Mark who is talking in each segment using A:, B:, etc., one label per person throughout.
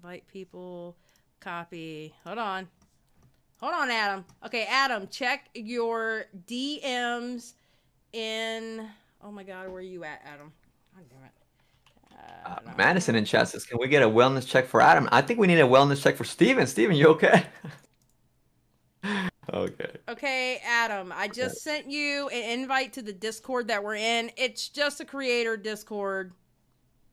A: Invite people. Copy. Hold on, Adam. Okay, Adam, check your DMs in. Oh my God, where are you at, Adam? God damn it.
B: Madison in chat says, "Can we get a wellness check for Adam?" I think we need a wellness check for Steven. Steven, you okay? Okay.
A: Okay, Adam, I just sent you an invite to the Discord that we're in. It's just a creator Discord,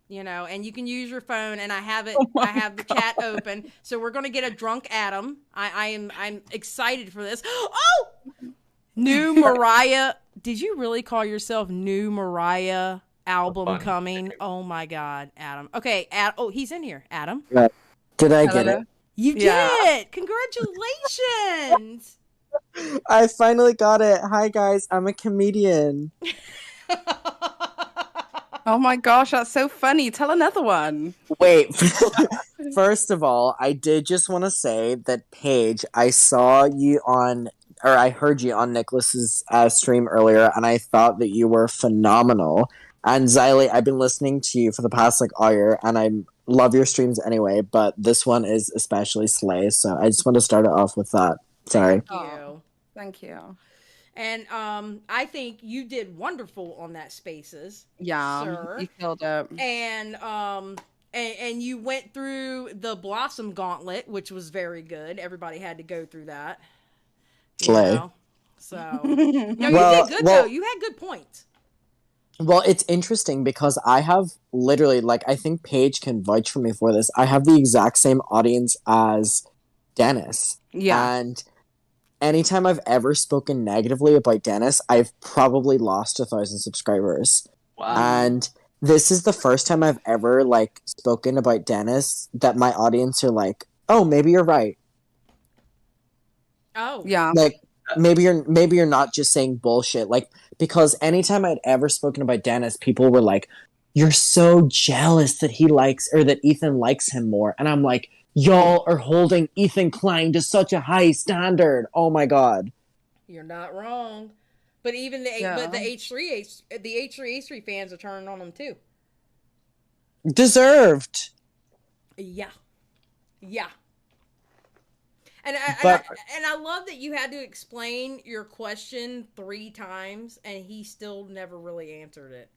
A: and you can use your phone, and I have it. I have the chat open, so we're gonna get a drunk Adam. I'm excited for this. Oh, new Mariah. Did you really call yourself New Mariah album coming? Oh my God, Adam. Okay, oh, he's in here, Adam.
C: Did I get it?
A: You did. Congratulations.
C: I finally got it. Hi guys, I'm a comedian.
D: Oh my gosh, that's so funny. Tell another one.
C: Wait, first of all, I did just want to say that Paige, I heard you on Nicholas's stream earlier, and I thought that you were phenomenal. And Xylee, I've been listening to you for the past all year, and I love your streams anyway, but this one is especially slay, so I just want to start it off with that. Sorry.
D: Thank you.
A: And I think you did wonderful on that Spaces.
D: Yeah,
A: sir.
D: You killed it.
A: And you went through the Blossom Gauntlet, which was very good. Everybody had to go through that.
C: Slay.
A: So no, you did good though. You had good points.
C: Well, it's interesting because I have literally, I think Paige can vouch for me for this. I have the exact same audience as Dennis.
D: Yeah.
C: And anytime I've ever spoken negatively about Dennis, I've probably lost 1,000 subscribers.
B: Wow.
C: And this is the first time I've ever spoken about Dennis that my audience are like, "Oh, maybe you're right."
A: Oh.
D: Yeah.
C: Maybe you're not just saying bullshit. Because anytime I'd ever spoken about Dennis, people were like, "You're so jealous that he likes or that Ethan likes him more." And I'm like, y'all are holding Ethan Klein to such a high standard. Oh my God.
A: You're not wrong. But even the H3H3 fans are turning on him too.
C: Deserved.
A: Yeah. And I love that you had to explain your question 3 times and he still never really answered it.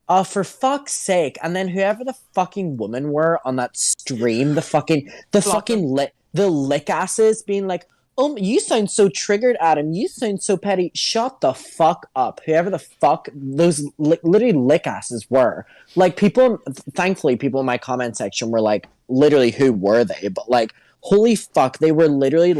C: Oh, for fuck's sake. And then whoever the fucking woman were on that stream, the lick asses being like, "Oh, you sound so triggered, Adam. You sound so petty." Shut the fuck up. Whoever the fuck those literally lick asses were. Thankfully, people in my comment section were like, literally, who were they? But holy fuck, they were literally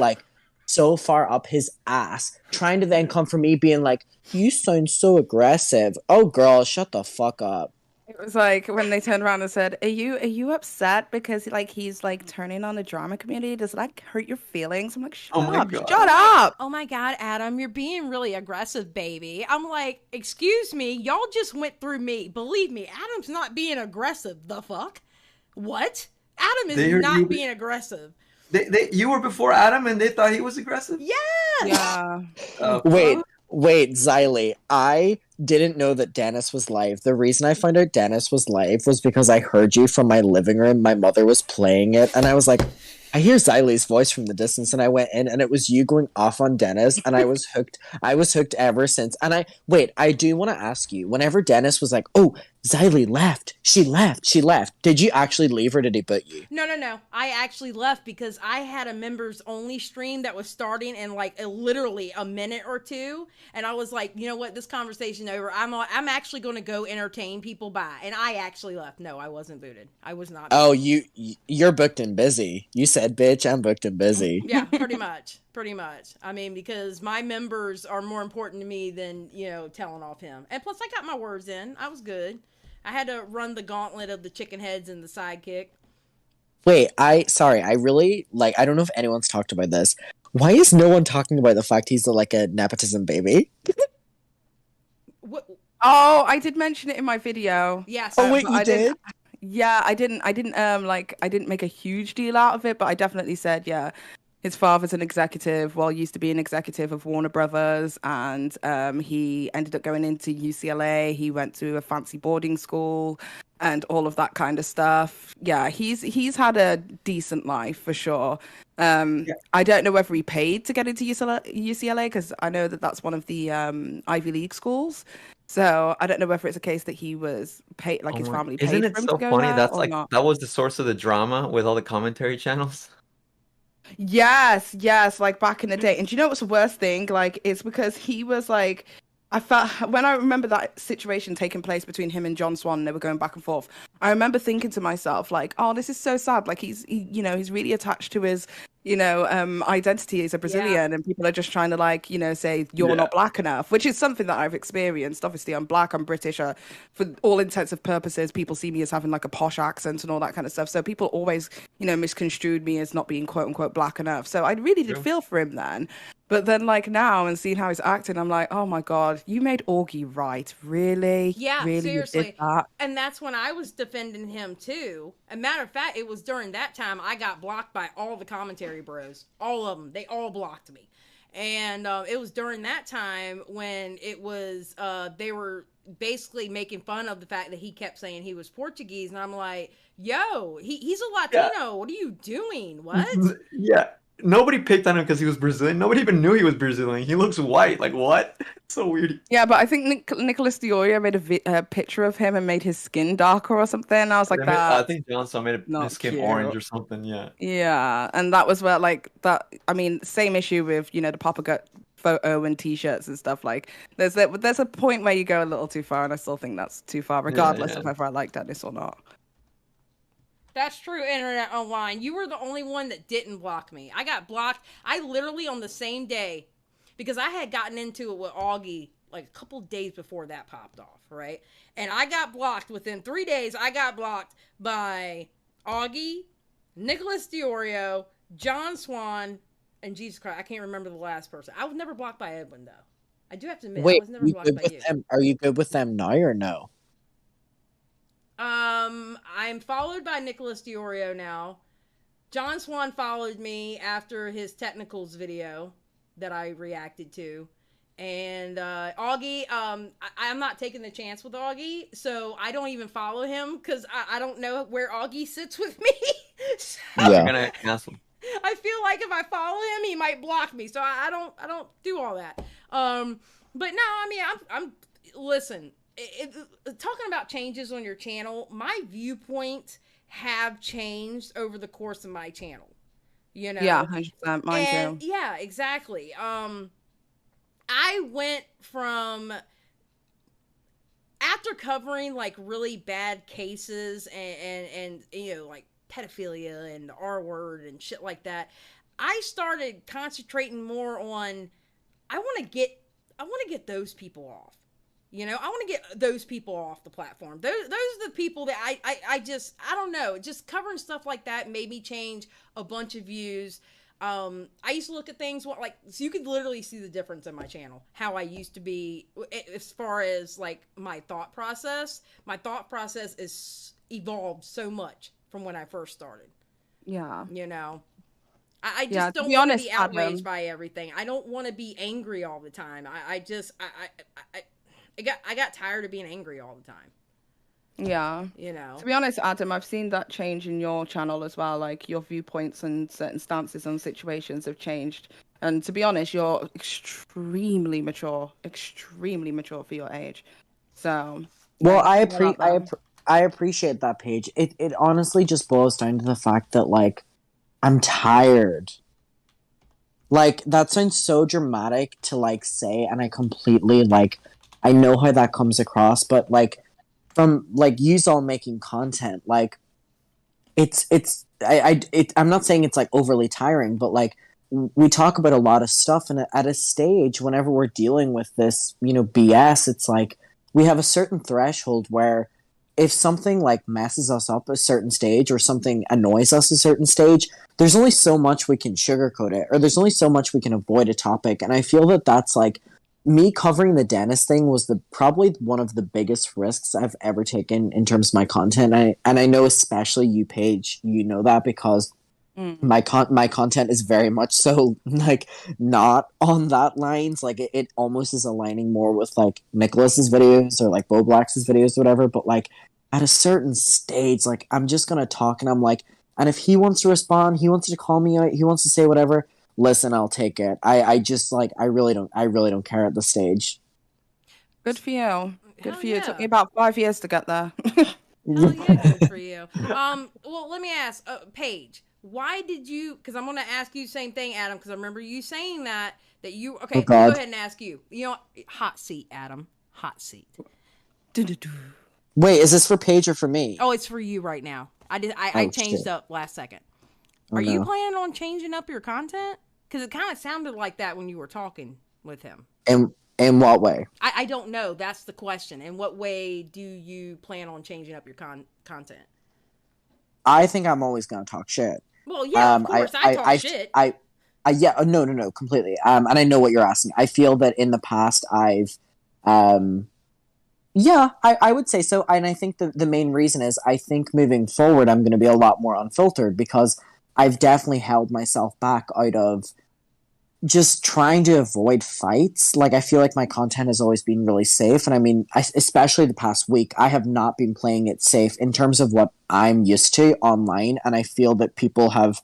C: so far up his ass, trying to then come for me being like, "You sound so aggressive." Oh girl, shut the fuck up.
D: It was like when they turned around and said, Are you upset because he's turning on the drama community? Does that hurt your feelings? I'm like, shut up.
A: Oh my God, Adam, you're being really aggressive, baby. I'm like, excuse me, y'all just went through me. Believe me, Adam's not being aggressive. The fuck? What? Adam is not being aggressive.
B: You were before Adam and they thought he was aggressive?
A: Yes!
D: Yeah.
C: Wait, Xylee, I didn't know that Dennis was live. The reason I found out Dennis was live was because I heard you from my living room. My mother was playing it, and I was like, I hear Xylee's voice from the distance, and I went in, and it was you going off on Dennis, and I was hooked. I was hooked ever since. And I do want to ask you, whenever Dennis was like, "Oh, Xylee left. She left. Did you actually leave or did he boot you?"
A: No. I actually left because I had a members only stream that was starting in literally a minute or two. And I was like, you know what, this conversation over. I'm actually going to go entertain people by. And I actually left. No, I wasn't booted. I was not.
C: Oh, you're booked and busy. You said, "Bitch, I'm booked and busy."
A: Yeah, pretty much. I mean, because my members are more important to me than, telling off him. And plus I got my words in. I was good. I had to run the gauntlet of the chicken heads and the sidekick.
C: Wait, I really, I don't know if anyone's talked about this. Why is no one talking about the fact he's a nepotism baby?
A: What?
D: Oh, I did mention it in my video.
A: Yes.
C: Oh, wait, you did?
D: Yeah, I didn't make a huge deal out of it, but I definitely said, yeah, his father's an executive, used to be an executive of Warner Brothers, and he ended up going into UCLA. He went to a fancy boarding school, and all of that kind of stuff. Yeah, he's had a decent life for sure. I don't know whether he paid to get into UCLA because I know that that's one of the Ivy League schools. So I don't know whether it's a case that he was paid, like his family paid
B: Isn't
D: for
B: it
D: him
B: so
D: to go
B: funny?
D: there
B: That's
D: or
B: like
D: not.
B: that was the source of the drama with all the commentary channels.
D: Yes, yes, like back in the day. And do you know what's the worst thing? Like, it's because he was like, I felt when I remember that situation taking place between him and John Swan, they were going back and forth. I remember thinking to myself, like, oh, this is so sad. Like, he's really attached to his, identity as a Brazilian, and people are just trying to, like, say you're not black enough, which is something that I've experienced. Obviously, I'm black, I'm British. For all intents and purposes, people see me as having like a posh accent and all that kind of stuff. So people always, misconstrued me as not being quote unquote black enough. So I really did feel for him then. But then, like, now and seeing how he's acting, I'm like, oh my God, you made Augie right. Really?
A: Yeah,
D: really,
A: seriously.
D: You did that?
A: And that's when I was defending him too. A matter of fact, it was during that time I got blocked by all the commentary bros. All of them. They all blocked me. And it was during that time when it was, they were basically making fun of the fact that he kept saying he was Portuguese. And I'm like, yo, he's a Latino. Yeah. What are you doing? What?
B: Yeah. Nobody picked on him because he was Brazilian. Nobody even knew he was Brazilian. He looks white. Like, what? It's so weird.
D: Yeah, but I think Nicholas Diorio made a picture of him and made his skin darker or something. I was like,
B: I think Johnson made his skin
D: cute.
B: orange or something. Yeah.
D: Yeah, and that was where, like, that. I mean, same issue with the Papa Gut photo and T-shirts and stuff. Like, there's a point where you go a little too far, and I still think that's too far, regardless of whether I like Dennis or not.
A: That's true, Internet Online. You were the only one that didn't block me. I got blocked. I literally on the same day, because I had gotten into it with Augie like a couple days before that popped off, right? And I got blocked within 3 days. I got blocked by Augie, Nicholas Diorio, John Swan, and Jesus Christ, I can't remember the last person. I was never blocked by Edwin, though. I do have to admit, I was never blocked by you.
C: Are you good with them now or no?
A: I'm followed by Nicholas Diorio now. John Swan followed me after his technicals video that I reacted to. And Augie, I'm not taking the chance with Augie, so I don't even follow him because I don't know where Augie sits with me. So
B: yeah. I'm gonna cancel.
A: I feel like if I follow him, he might block me, so I don't do all that. But no, I mean, I'm listen. Talking about changes on your channel, my viewpoints have changed over the course of my channel.
D: Yeah, 100%. Mine too.
A: Yeah, exactly. I went from, after covering like really bad cases and like pedophilia and the R word and shit like that, I started concentrating more on I want to get those people off. I want to get those people off the platform. Those are the people that I don't know. Just covering stuff like that made me change a bunch of views. I used to look at things so you could literally see the difference in my channel, how I used to be as far as like my thought process. My thought process is evolved so much from when I first started.
D: Yeah.
A: I just don't want to be outraged by everything. I don't want to be angry all the time. I got tired of being angry all the time.
D: Yeah. To be honest, Adam, I've seen that change in your channel as well. Like, your viewpoints and certain stances on situations have changed. And to be honest, you're extremely mature for your age. So,
C: well, I appreciate that, Paige. It honestly just boils down to the fact that, like, I'm tired. Like, that sounds so dramatic to, like, say, and I completely, like, I know how that comes across, but, like, from, like, yous all making content, like, I'm not saying it's, like, overly tiring, but, like, we talk about a lot of stuff, and at a stage, whenever we're dealing with this, BS, it's, like, we have a certain threshold where if something, like, messes us up a certain stage or something annoys us a certain stage, there's only so much we can sugarcoat it, or there's only so much we can avoid a topic, and I feel that that's, like, me covering the Dennis thing was probably one of the biggest risks I've ever taken in terms of my content. And I know especially you, Paige, that because my content is very much so, like, not on that lines. Like, it almost is aligning more with, like, Nicholas's videos or, like, Bo Black's videos or whatever. But, like, at a certain stage, like I'm just gonna talk, and I'm like, and if he wants to respond, he wants to call me out, he wants to say whatever. Listen, I'll take it. I just like I really don't care at this stage.
D: Good for you. Good
A: Hell
D: for you. It
A: yeah.
D: took me about 5 years to get there.
A: Hell yeah, good for you. Well, let me ask, Paige, why did you? Because I'm gonna ask you the same thing, Adam. Because I remember you saying that you. Okay,
C: Oh,
A: let me go
C: God.
A: ahead and ask you. You know, hot seat, Adam. Hot seat.
C: Wait, is this for Paige or for me?
A: Oh, it's for you right now. I
C: Oh,
A: changed
C: shit.
A: up last second.
C: Oh,
A: Are you
C: no.
A: planning on changing up your content? Because it kind of sounded like that when you were talking with him.
C: In what way?
A: I don't know. That's the question. In what way do you plan on changing up your content?
C: I think I'm always gonna talk shit.
A: Well, yeah, of course. I talk shit.
C: Yeah, no, completely. And I know what you're asking. I feel that in the past yeah, I would say so. And I think the main reason is I think moving forward, I'm going to be a lot more unfiltered because I've definitely held myself back out of just trying to avoid fights. Like, I feel like my content has always been really safe. And I mean, especially the past week, I have not been playing it safe in terms of what I'm used to online. And I feel that people have,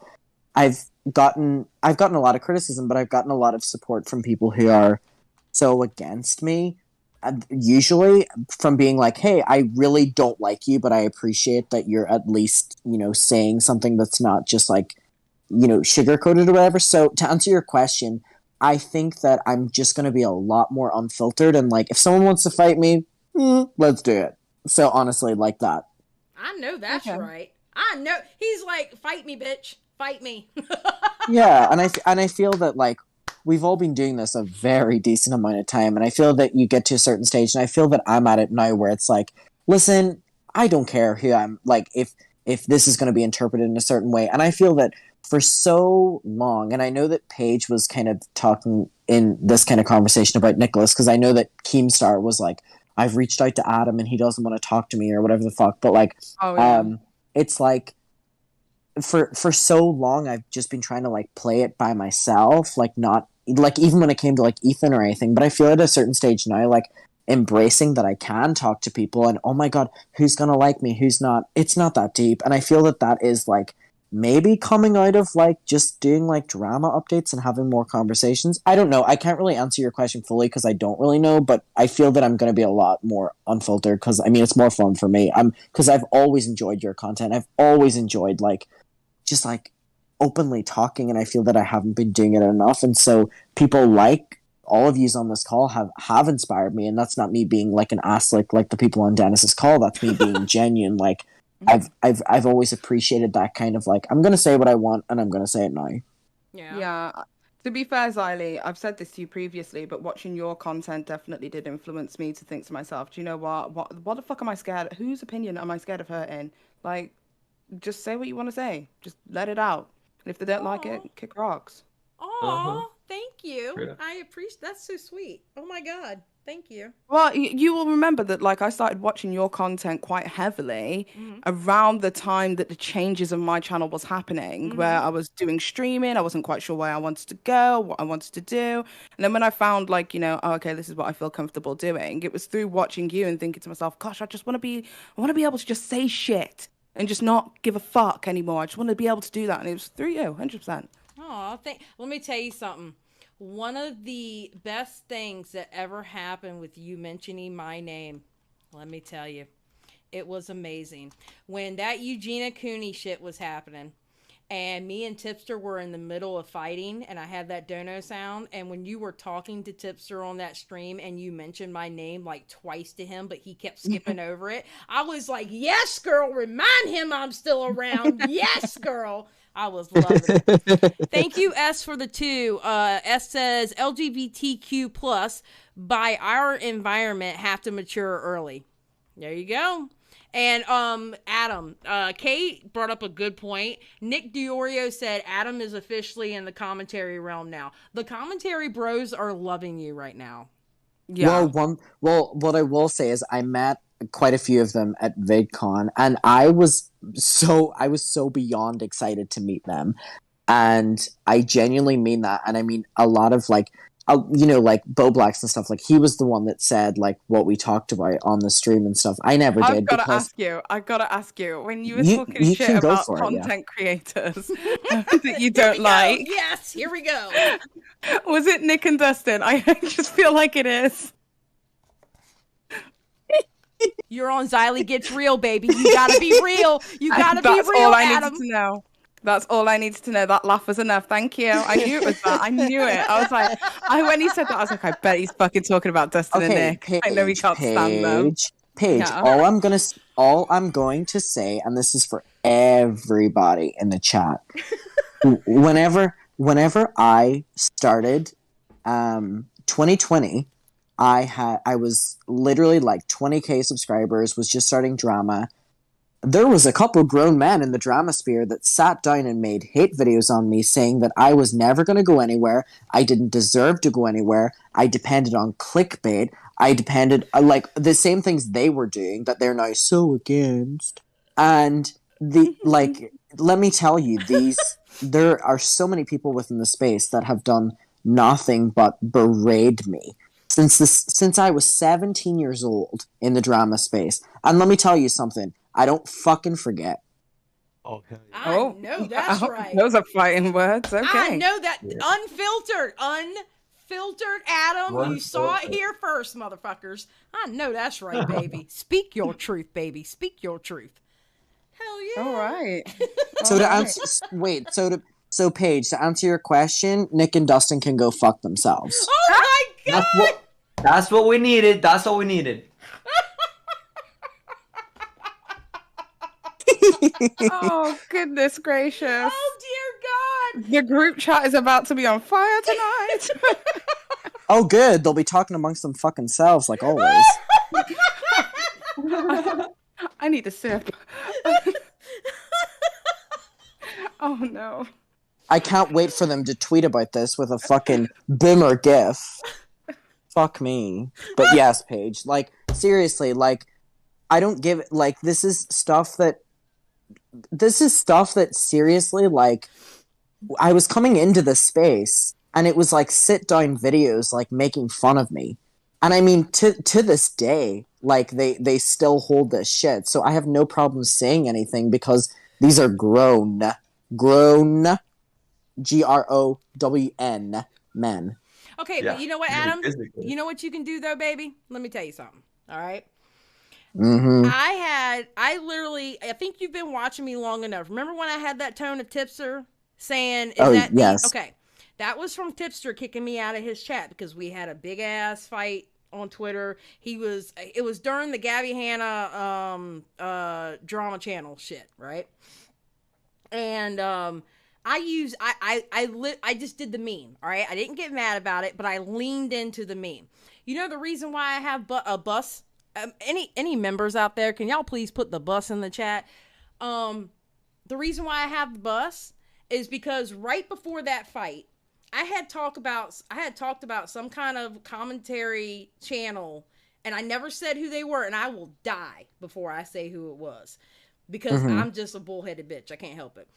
C: I've gotten a lot of criticism, but I've gotten a lot of support from people who are so against me. Usually from being like, hey, I really don't like you, but I appreciate that you're at least, saying something that's not just like, sugar-coated or whatever. So to answer your question, I think that I'm just going to be a lot more unfiltered, and like if someone wants to fight me, let's do it. So honestly, like that.
A: I know that's
D: Okay.
A: right. I know. He's like, fight me, bitch. Fight me.
C: Yeah, and I feel that like we've all been doing this a very decent amount of time, and I feel that you get to a certain stage, and I feel that I'm at it now where it's like, listen, I don't care who I'm like if this is going to be interpreted in a certain way, and I feel that for so long, and I know that Paige was kind of talking in this kind of conversation about Nicholas, because I know that Keemstar was like, I've reached out to Adam and he doesn't want to talk to me or whatever the fuck, but like,
D: Oh, yeah.
C: it's like for so long I've just been trying to like play it by myself, like not like even when it came to like Ethan or anything, but I feel at a certain stage now like embracing that I can talk to people and oh my god, who's gonna like me, who's not, it's not that deep. And I feel that that is like maybe coming out of like just doing like drama updates and having more conversations. I don't know, I can't really answer your question fully because I don't really know, but I feel that I'm going to be a lot more unfiltered because I mean it's more fun for me. Because I've always enjoyed your content, I've always enjoyed like just like openly talking, and I feel that I haven't been doing it enough, and so people like all of yous on this call have inspired me, and that's not me being like an ass like the people on Dennis's call, that's me being genuine. Like I've always appreciated that kind of like I'm gonna say what I want and I'm gonna say it now.
A: Yeah.
D: Yeah. To be fair, Xylee, I've said this to you previously, but watching your content definitely did influence me to think to myself, do you know what the fuck am I scared? Whose opinion am I scared of hurting? Like, just say what you want to say. Just let it out. And if they don't like it, kick rocks.
A: Aw, thank you.
B: Yeah.
A: I appreciate that's so sweet. Oh my god. Thank you.
D: Well, you will remember that, like, I started watching your content quite heavily around the time that the changes of my channel was happening, where I was doing streaming. I wasn't quite sure where I wanted to go, what I wanted to do. And then when I found, like, oh, okay, this is what I feel comfortable doing, it was through watching you and thinking to myself, gosh, I want to be able to just say shit and just not give a fuck anymore. I just want to be able to do that. And it was through you, 100%.
A: Oh, let me tell you something. One of the best things that ever happened with you mentioning my name, let me tell you, it was amazing. When that Eugenia Cooney shit was happening, and me and Tipster were in the middle of fighting, and I had that dono sound, and when you were talking to Tipster on that stream, and you mentioned my name like twice to him, but he kept skipping over it, I was like, yes, girl, remind him I'm still around. Yes, girl. I was loving it. Thank you, S, for the 2. S says LGBTQ plus by our environment have to mature early. There you go. And Adam, Kate brought up a good point. Nick Diorio said Adam is officially in the commentary realm now. The commentary bros are loving you right now.
D: Yeah.
C: Well, what I will say is I met quite a few of them at VidCon, and I was so beyond excited to meet them, and I genuinely mean that. And I mean a lot of like you know, like Bo Blacks and stuff, like he was the one that said like what we talked about on the stream and stuff. I never did.
D: I've got to ask you, when you were
C: You
D: talking shit
C: can go
D: about
C: for it, yeah.
D: content creators that you don't like,
A: Yes, here we go.
D: was it Nick and Dustin? I just feel like it is.
A: You're on Xylee Gets Real, baby. You gotta be real. You gotta be
D: That's
A: real,
D: all I
A: Adam.
D: needed to know. That's all I needed to know. That laugh was enough. Thank you. I knew it was that. I knew it. I was like, when he said that, I was like, I bet he's fucking talking about Dustin and Nick. I know he can't stand them.
C: Paige,
D: Yeah.
C: all I'm going to say, and this is for everybody in the chat. whenever I started 2020, I was literally like 20k subscribers, was just starting drama. There was a couple grown men in the drama sphere that sat down and made hate videos on me saying that I was never going to go anywhere. I didn't deserve to go anywhere. I depended on clickbait. I depended, like, the same things they were doing that they're now so against. And let me tell you, there are so many people within the space that have done nothing but berate me since I was 17 years old in the drama space. And let me tell you something. I don't fucking forget.
B: Okay.
A: I know that's right.
D: Those are fighting words. Okay.
A: I know that. Unfiltered, Adam. You saw it here first, motherfuckers. I know that's right, baby. Speak your truth, baby. Speak your truth. Hell yeah.
D: All right.
C: So Paige, to answer your question, Nick and Dustin can go fuck themselves.
A: Oh my god.
B: That's what we needed. That's all we needed.
D: Oh, goodness gracious.
A: Oh dear God.
D: The group chat is about to be on fire tonight.
C: Oh, good. They'll be talking amongst them fucking selves like always.
D: I need a sip. Oh no.
C: I can't wait for them to tweet about this with a fucking boomer gif. Fuck me. But yes, Paige, like, seriously, like, I don't give, like, this is stuff that seriously, like, I was coming into this space and it was like sit down videos like making fun of me. And I mean, to this day, like, they still hold this shit. So I have no problem saying anything because these are grown, GROWN men.
A: Okay,
B: Yeah.
A: but you know what, Adam?
B: Physically.
A: You know what you can do though, baby? Let me tell you something. All right.
C: Mm-hmm.
A: I think you've been watching me long enough. Remember when I had that tone of Tipster saying,
C: yes.
A: Okay. That was from Tipster kicking me out of his chat because we had a big ass fight on Twitter. It was during the Gabby Hanna drama channel shit, right? And I just did the meme, all right? I didn't get mad about it, but I leaned into the meme. You know the reason why I have a bus? Any members out there, can y'all please put the bus in the chat? The reason why I have the bus is because right before that fight, I had talked about some kind of commentary channel, and I never said who they were, and I will die before I say who it was because I'm just a bullheaded bitch. I can't help it.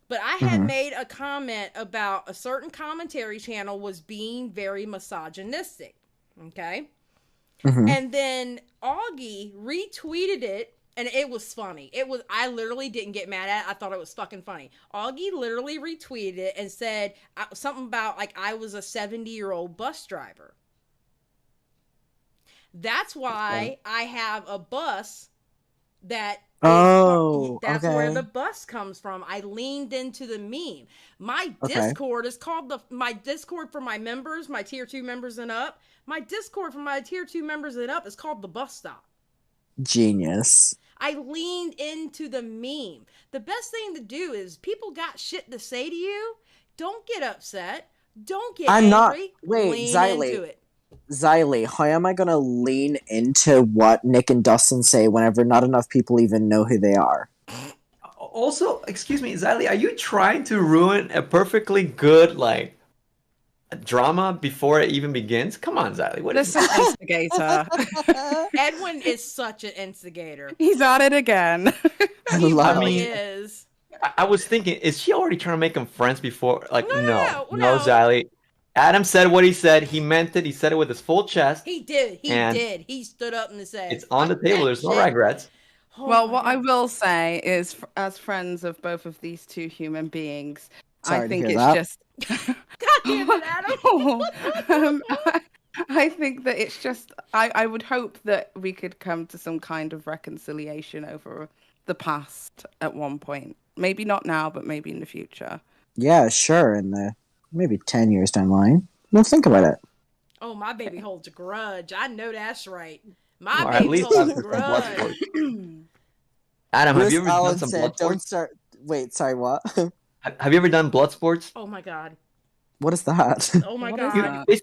A: But I had made a comment about a certain commentary channel was being very misogynistic. Okay. And then Augie retweeted it, and it was funny. I literally didn't get mad at it. I thought it was fucking funny. Augie literally retweeted it and said something about like I was a 70-year-old bus driver. That's why I have a bus that's where the bus comes from. I leaned into the meme. My Discord is called my Discord for my members, my tier 2 members and up. My Discord for my tier 2 members and up is called the bus stop.
C: Genius.
A: I leaned into the meme. The best thing to do is people got shit to say to you. Don't get upset. Don't get angry. Lean into it.
C: Xylee, how am I going to lean into what Nick and Dustin say whenever not enough people even know who they are?
B: Also, excuse me, Xylee, are you trying to ruin a perfectly good, like, drama before it even begins? Come on, Xylee. What is
D: Listen, instigator.
A: Edwin is such an instigator.
D: He's at it again.
A: He
C: love
A: really
B: it.
A: is.
B: I was thinking, is she already trying to make them friends before? Like, no,
A: No.
B: Xylee. Adam said what he said. He meant it. He said it with his full chest.
A: He did. He
B: And
A: did. He stood up and said,
B: It's on the
A: "Fuck
B: table.
A: that
B: There's no
A: shit."
B: regrets.
A: Oh
D: Well,
A: my
D: what I
A: God.
D: will say is, as friends of both of these two human beings,
C: Sorry
D: I
C: to
D: think
C: hear
D: it's
C: that.
D: just.
A: God damn it, Adam.
D: I think that it's just. I would hope that we could come to some kind of reconciliation over the past at one point. Maybe not now, but maybe in the future.
C: Yeah, sure. In the maybe 10 years down the line, we'll think about it.
A: Oh, my baby holds a grudge. I know that's right. My
B: Or at
A: baby
B: least
A: holds a
B: after some blood
A: grudge.
B: Adam, have
C: Bruce
B: you ever
C: Allen
B: done some
C: said,
B: blood
C: "Don't
B: sports?
C: start." Wait, sorry, what?
B: Have you ever done blood sports?
A: Oh my God.
C: What is that?
A: Oh my
D: What is
A: God.
D: that?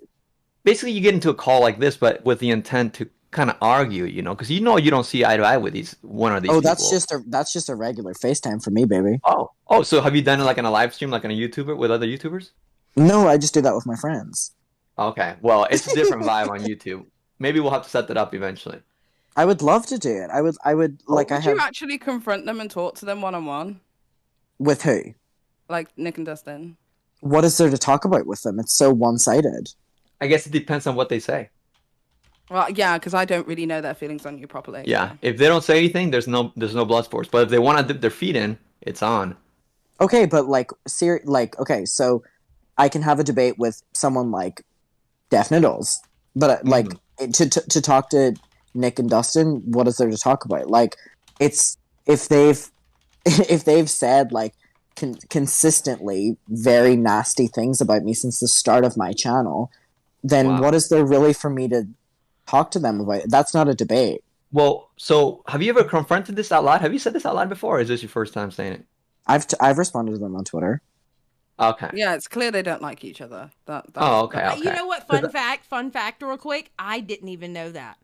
B: Basically, you get into a call like this, but with the intent to kind of argue, because you don't see eye to eye with one of these
C: Oh,
B: people.
C: that's just a regular FaceTime for me, baby.
B: Oh, so have you done it like in a live stream, like on a YouTuber with other YouTubers?
C: No, I just do that with my friends.
B: Okay, well, it's a different vibe on YouTube. Maybe we'll have to set that up eventually.
C: I would love to do it. I would like. I
D: Would
C: have
D: you actually confront them and talk to them one on one,
C: with who?
D: like Nick and Dustin?
C: What is there to talk about with them? It's so one-sided.
B: I guess it depends on what they say.
D: Well, yeah, because I don't really know their feelings on you properly.
B: Yeah, if they don't say anything, there's no blood sports. But if they want to dip their feet in, it's on.
C: Okay, but okay, so I can have a debate with someone like Def Noodles, but to talk to Nick and Dustin, what is there to talk about? Like, it's if they've said like consistently very nasty things about me since the start of my channel, then
B: Wow.
C: what is there really for me to talk to them about? That's not a debate.
B: Well, so have you ever confronted this out loud? Have you said this out loud before, or is this your first time saying it?
C: I've responded to them on Twitter.
B: Okay.
D: Yeah, it's clear they don't like each other.
B: Oh, okay.
A: You know what? Fun fact, real quick. I didn't even know that.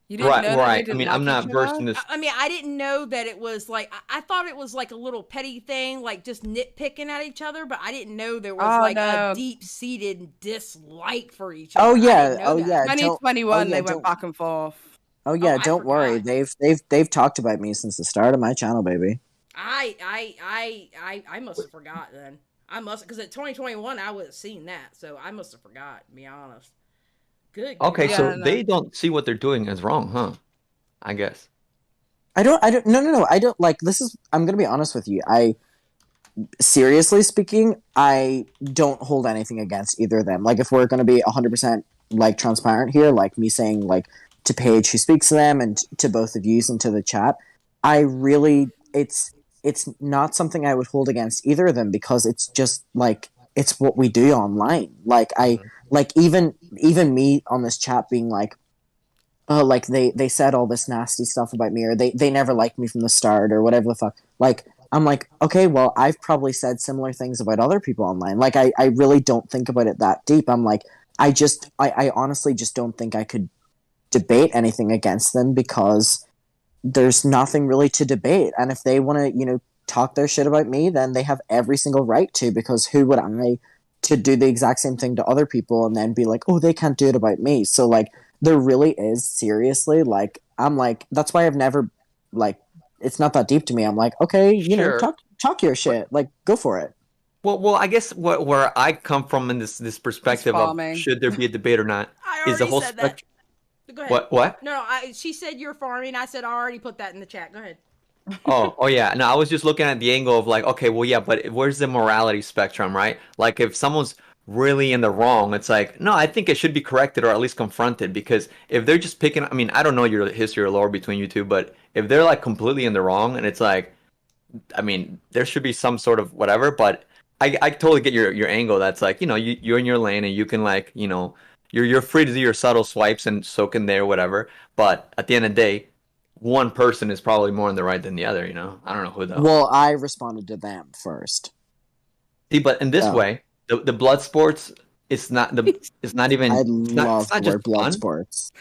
D: You didn't know that they
B: Right. I
D: didn't
B: mean,
D: like
B: I'm not
D: each
B: versed
D: other?
B: in this.
A: I mean, I didn't know that it was like, I thought it was like a little petty thing, like just nitpicking at each other, but I didn't know there was
D: Oh,
A: a
D: no.
A: deep-seated dislike for each other.
C: Oh
A: I
C: yeah,
A: didn't know that.
C: yeah.
D: 2021,
C: yeah,
D: they went
C: don't-
D: back and forth.
C: Oh yeah,
A: I
C: don't worry.
A: forgot.
C: They've talked about me since the start of my channel, baby.
A: I must have forgot then. Because at 2021, I would have seen that, so I must have forgot, to be honest. Good.
B: Okay,
A: God.
B: so
D: no.
B: they don't see what they're doing as wrong, huh? I guess.
C: I don't no, I don't like I'm gonna be honest with you. Seriously speaking, I don't hold anything against either of them. Like, if we're gonna be 100% like transparent here, like me saying like to Paige who speaks to them and to both of you and to the chat, I really it's not something I would hold against either of them, because it's just like it's what we do online. Like like even me on this chat being like, oh, like they said all this nasty stuff about me, or they never liked me from the start, or whatever the fuck. Like, I'm like, okay, well, I've probably said similar things about other people online. Like, I really don't think about it that deep. I'm like, I honestly just don't think I could debate anything against them, because there's nothing really to debate. And if they want to, talk their shit about me, then they have every single right to, because who would I to do the exact same thing to other people and then be like, oh, they can't do it about me. So, like, there really is, seriously, like, I'm like, that's why I've never, like, it's not that deep to me. I'm like, okay,
B: Sure.
C: talk your shit, like, go for it.
B: Well, I guess where I come from in this perspective of
D: farming.
B: should there be a debate or not
A: I
B: is the
A: already
B: whole
A: said that.
B: spectrum.
A: Go ahead.
B: What?
A: No, she said you're farming. I said I already put that in the chat. Go ahead.
B: Oh yeah. No, I was just looking at the angle of like, okay, well, yeah, but where's the morality spectrum, right? Like, if someone's really in the wrong, it's like, no, I think it should be corrected or at least confronted, because if they're just picking, I mean, I don't know your history or lore between you two, but if they're like completely in the wrong, and it's like, I mean, there should be some sort of whatever, but I totally get your angle. That's like, you're in your lane and you can, like, you're free to do your subtle swipes, and so can they or whatever. But at the end of the day, one person is probably more in the right than the other. I don't know who though.
C: Well, I responded to them first.
B: See, but in this
C: Oh.
B: way, the blood sports, it's not even.
C: I
B: it's
C: love
B: not
C: the
B: just
C: word blood
B: fun.
C: sports.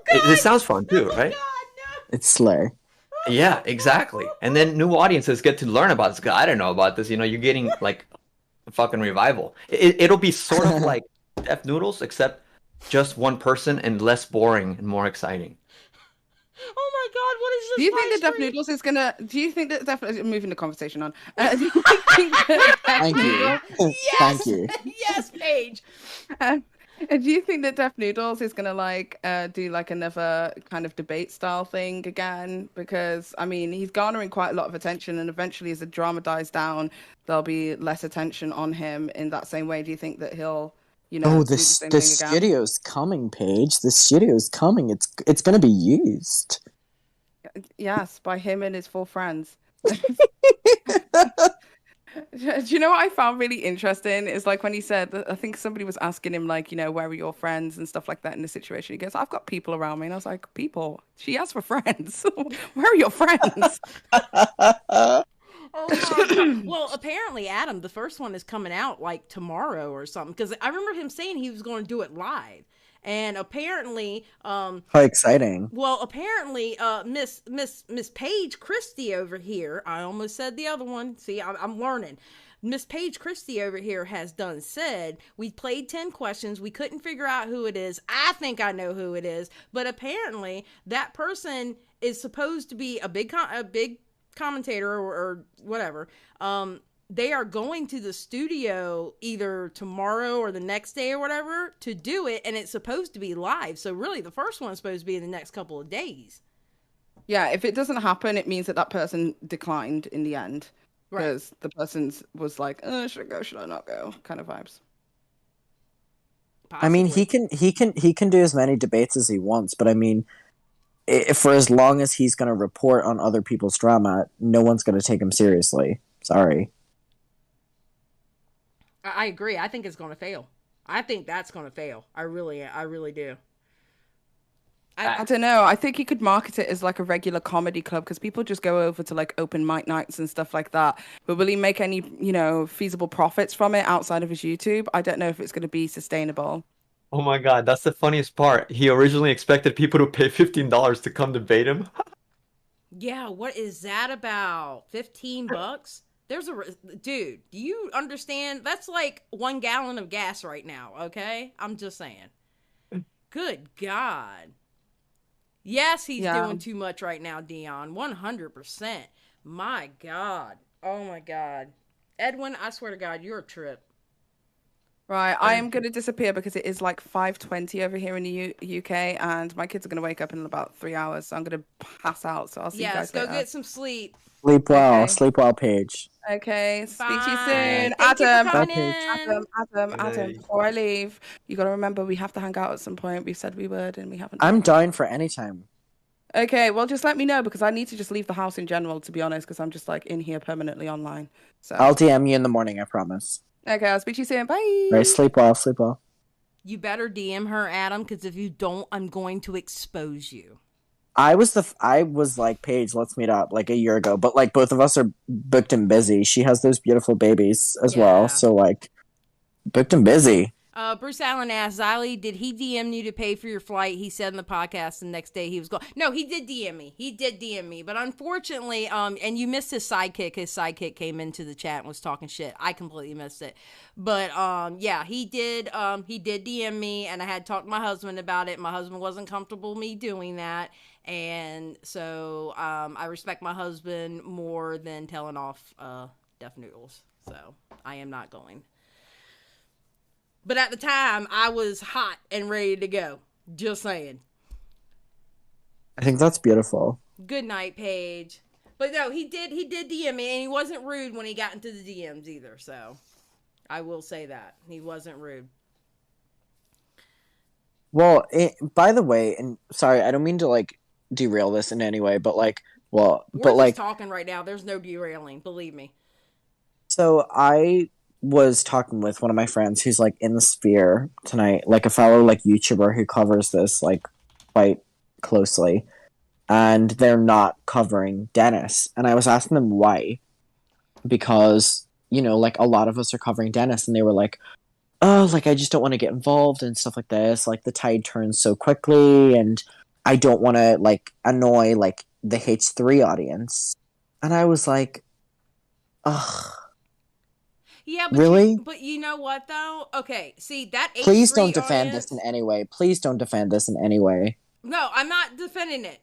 B: It sounds fun too,
A: Oh,
B: right?
A: God,
C: It's slay.
B: Yeah, exactly. And then new audiences get to learn about this guy. I don't know about this. You're getting like a fucking revival. It'll be sort of like Def Noodles, except just one person and less boring and more exciting.
A: Oh my God, what is this?
D: Do you think
A: live
D: that Def
A: stream?
D: Noodles is gonna? Do you think that definitely moving the conversation on? Do you think that
C: Thank you.
A: Yes,
C: Thank you.
A: yes, Paige.
D: And do you think that Deaf Noodles is gonna like do like another kind of debate style thing again? Because I mean, he's garnering quite a lot of attention, and eventually, as the drama dies down, there'll be less attention on him in that same way. Do you think that he'll,
C: Oh,
D: do the same
C: the
D: thing again?
C: studio's coming, Paige. The studio's coming. It's gonna be used.
D: Yes, by him and his 4 friends. Do you know what I found really interesting is like when he said that, I think somebody was asking him like, where are your friends and stuff like that in the situation. He goes, I've got people around me. And I was like, people? She asked for friends. Where are your friends?
A: Oh my God. Well, apparently, Adam, the first one is coming out like tomorrow or something. Because I remember him saying he was going to do it live. And apparently,
C: How exciting!
A: well, apparently, Miss Paige Christie over here. I almost said the other one. See, I'm learning. Miss Paige Christie over here has done said we played 10 questions. We couldn't figure out who it is. I think I know who it is, but apparently that person is supposed to be a big commentator or whatever. They are going to the studio either tomorrow or the next day or whatever to do it, and it's supposed to be live. So really, the first one's supposed to be in the next couple of days.
D: Yeah, if it doesn't happen, it means that person declined in the end. Because the person was like, should I go, should I not go? Kind of vibes.
A: Possibly.
C: I mean, he can do as many debates as he wants, but I mean, for as long as he's going to report on other people's drama, no one's going to take him seriously. Sorry.
A: I agree. I think it's going to fail. I think that's going to fail. I really do.
D: I don't know. I think he could market it as like a regular comedy club because people just go over to like open mic nights and stuff like that. But will he make any, feasible profits from it outside of his YouTube? I don't know if it's going to be sustainable.
B: Oh my God, that's the funniest part. He originally expected people to pay $15 to come debate him.
A: Yeah, what is that about? $15? Dude, do you understand? That's like 1 gallon of gas right now, okay? I'm just saying. Good God. Yes, he's doing too much right now, Dion. 100%. My God. Oh my God. Edwin, I swear to God, you're a trip.
D: Right, I am going to disappear because it is like 5:20 over here in the UK, and my kids are going to wake up in about 3 hours, so I'm going to pass out. So I'll see you guys later.
A: Go get some sleep.
C: Sleep well.
D: Okay.
C: Sleep well, Paige.
D: Okay, speak to you
A: Bye.
D: soon.
A: Thank you for coming
C: Adam.
A: in.
D: Adam, before I leave, you got to remember we have to hang out at some point. We said we would, and we haven't.
C: I'm down for any time.
D: Okay, well, just let me know because I need to just leave the house in general, to be honest, because I'm just like in here permanently online. So
C: I'll DM you in the morning, I promise.
D: Okay, I'll speak to you soon. Bye.
C: Right, sleep well, sleep well.
A: You better DM her, Adam, because if you don't, I'm going to expose you.
C: I was like, Paige, let's meet up like a year ago, but like both of us are booked and busy. She has those beautiful babies as well, so like booked and busy.
A: Bruce Allen asked, Xylee, did he DM you to pay for your flight? He said in the podcast the next day he was going. No, he did DM me. He did DM me. But unfortunately, and you missed his sidekick. His sidekick came into the chat and was talking shit. I completely missed it. But yeah, he did DM me, and I had talked to my husband about it. My husband wasn't comfortable me doing that. And so I respect my husband more than telling off Deaf Noodles. So I am not going. But at the time, I was hot and ready to go. Just saying.
C: I think that's beautiful.
A: Good night, Paige. But no, he did DM me, and he wasn't rude when he got into the DMs either. So I will say that he wasn't rude.
C: Well, by the way, and sorry, I don't mean to like derail this in any way, but like, well,
A: We're
C: but
A: just
C: like
A: talking right now. There's no derailing, believe me.
C: So I was talking with one of my friends who's like in the sphere tonight, like a fellow like YouTuber who covers this like quite closely, and they're not covering Dennis. And I was asking them why, because like a lot of us are covering Dennis, and they were like, oh, like I just don't want to get involved and stuff like this. Like the tide turns so quickly, and I don't want to like annoy like the H3 audience. And I was like, ugh.
A: Yeah, but
C: really?
A: But you know what though? Okay, see that.
C: Please
A: H3
C: don't defend
A: audience,
C: this in any way. Please don't defend this in any way.
A: No, I'm not defending it.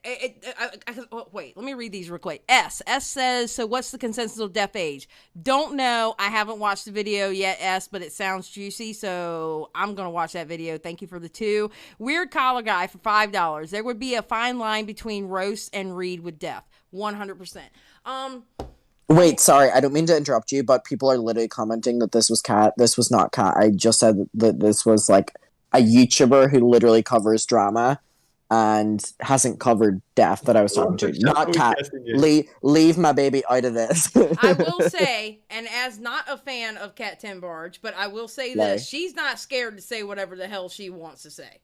A: Wait, let me read these real quick. S says, so what's the consensus of deaf age? Don't know. I haven't watched the video yet, S, but it sounds juicy, so I'm going to watch that video. Thank you for the 2. Weird Collar Guy for $5. There would be a fine line between roast and read with deaf. 100%.
C: Wait, sorry, I don't mean to interrupt you, but people are literally commenting that this was Kat. This was not Kat. I just said that this was like a YouTuber who literally covers drama and hasn't covered deaf that I was talking to. Not Kat. Leave my baby out of this.
A: I will say, and as not a fan of Kat Timbarge, but I will say this: she's not scared to say whatever the hell she wants to say.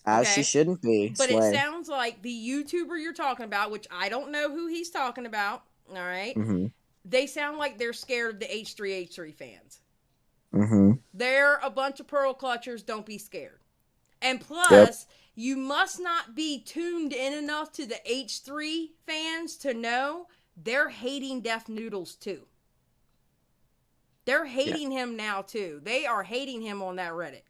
C: As she shouldn't be.
A: But it sounds like the YouTuber you're talking about, which I don't know who he's talking about. All right, they sound like they're scared of the H3H3 fans. They're a bunch of pearl clutchers. Don't be scared. And plus, you must not be tuned in enough to the H3 fans to know they're hating Deaf Noodles too. They're hating him now too. They are hating him on that Reddit.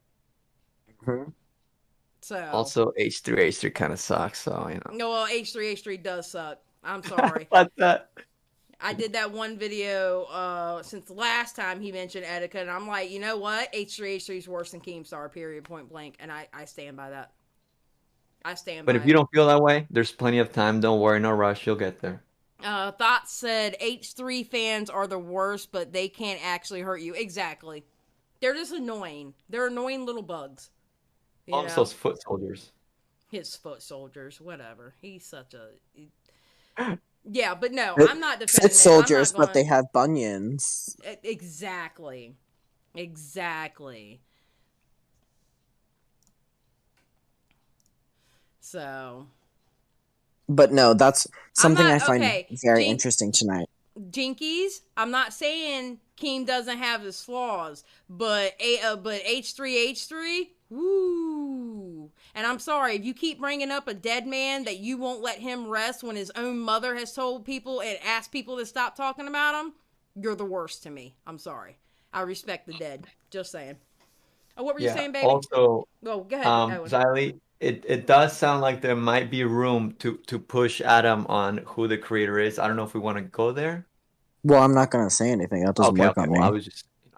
A: So
B: also H3H3 kind of sucks, so you know.
A: No, well, H3H3 does suck. I'm sorry.
B: What's that?
A: I did that one video since the last time he mentioned Etika, and I'm like, you know what? H3H3 is worse than Keemstar, period, point blank. And I stand by that. I stand by it.
B: But if you don't feel that way, there's plenty of time. Don't worry, no rush. You'll get there.
A: Thoughts said H3 fans are the worst, but they can't actually hurt you. Exactly. They're just annoying. They're annoying little bugs.
B: Also, foot soldiers.
A: His foot soldiers, whatever. He's such a... Yeah, but no, I'm not defending
C: Foot soldiers, but they have bunions.
A: Exactly. So...
C: But no, that's something I find very interesting tonight.
A: Jinkies, I'm not saying Keem doesn't have his flaws, but H3H3, woo. And I'm sorry, if you keep bringing up a dead man that you won't let him rest when his own mother has told people and asked people to stop talking about him, you're the worst to me. I'm sorry. I respect the dead. Just saying. Oh, what were you saying, baby?
B: Also,
A: go ahead.
B: Xylee, it does sound like there might be room to push Adam on who the creator is. I don't know if we want to go there.
C: Well, I'm not gonna say anything. That doesn't work on me.
B: Well,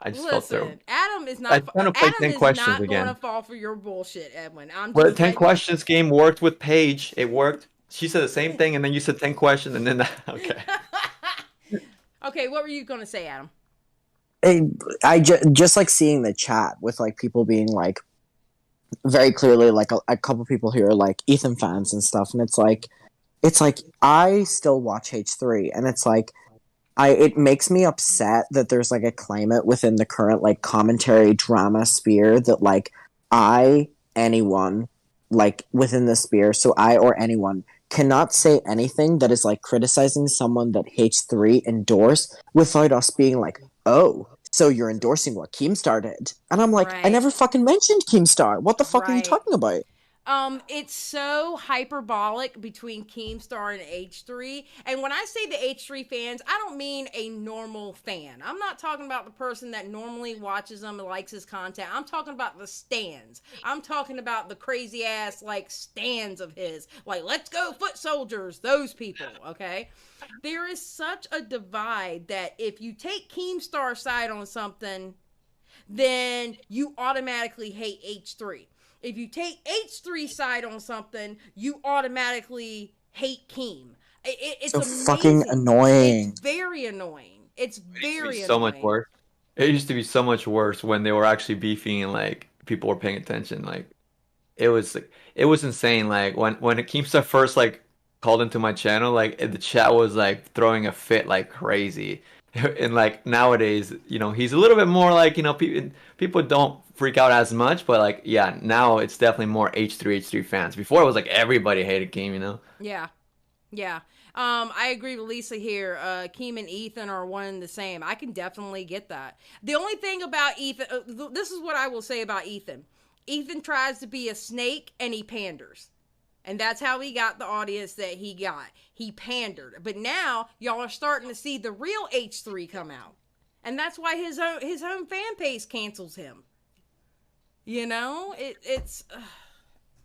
B: I just felt there.
A: Adam is not. Adam is not going to fall for your bullshit, Edwin.
B: Well, 10 questions game worked with Paige. It worked. She said the same thing, and then you said 10 questions, and then okay.
A: Okay, what were you going to say, Adam?
C: I just like seeing the chat with like people being like very clearly like a couple people here are like Ethan fans and stuff, and it's like I still watch H3, and it's like it makes me upset that there's like a climate within the current like commentary drama sphere that like anyone like within the sphere, so I or anyone cannot say anything that is like criticizing someone that H3 endorsed without us being like, oh, so you're endorsing what Keemstar did. And I'm like, I never fucking mentioned Keemstar. What the fuck are you talking about?
A: It's so hyperbolic between Keemstar and H3. And when I say the H3 fans, I don't mean a normal fan. I'm not talking about the person that normally watches him and likes his content. I'm talking about the stans. I'm talking about the crazy ass, like, stans of his. Like, let's go foot soldiers. Those people, okay? There is such a divide that if you take Keemstar's side on something, then you automatically hate H3. If you take H3's side on something, you automatically hate Keem. It's so
C: fucking annoying.
A: It's very annoying. It's very annoying.
B: So much worse. It used to be so much worse when they were actually beefing and like people were paying attention. Like it was insane. Like when Keemstar first like called into my channel, like the chat was like throwing a fit like crazy. And like nowadays, you know, he's a little bit more like, you know, people don't freak out as much, but like, yeah, now it's definitely more H3 fans. Before it was like everybody hated Keem, you know? Yeah.
A: I agree with Lisa here. Keem and Ethan are one and the same. I can definitely get that. The only thing about Ethan, this is what I will say about Ethan. Ethan tries to be a snake and he panders. And that's how he got the audience that he got. He pandered. But now, y'all are starting to see the real H3 come out. And that's why his own fan base cancels him. You know? It's...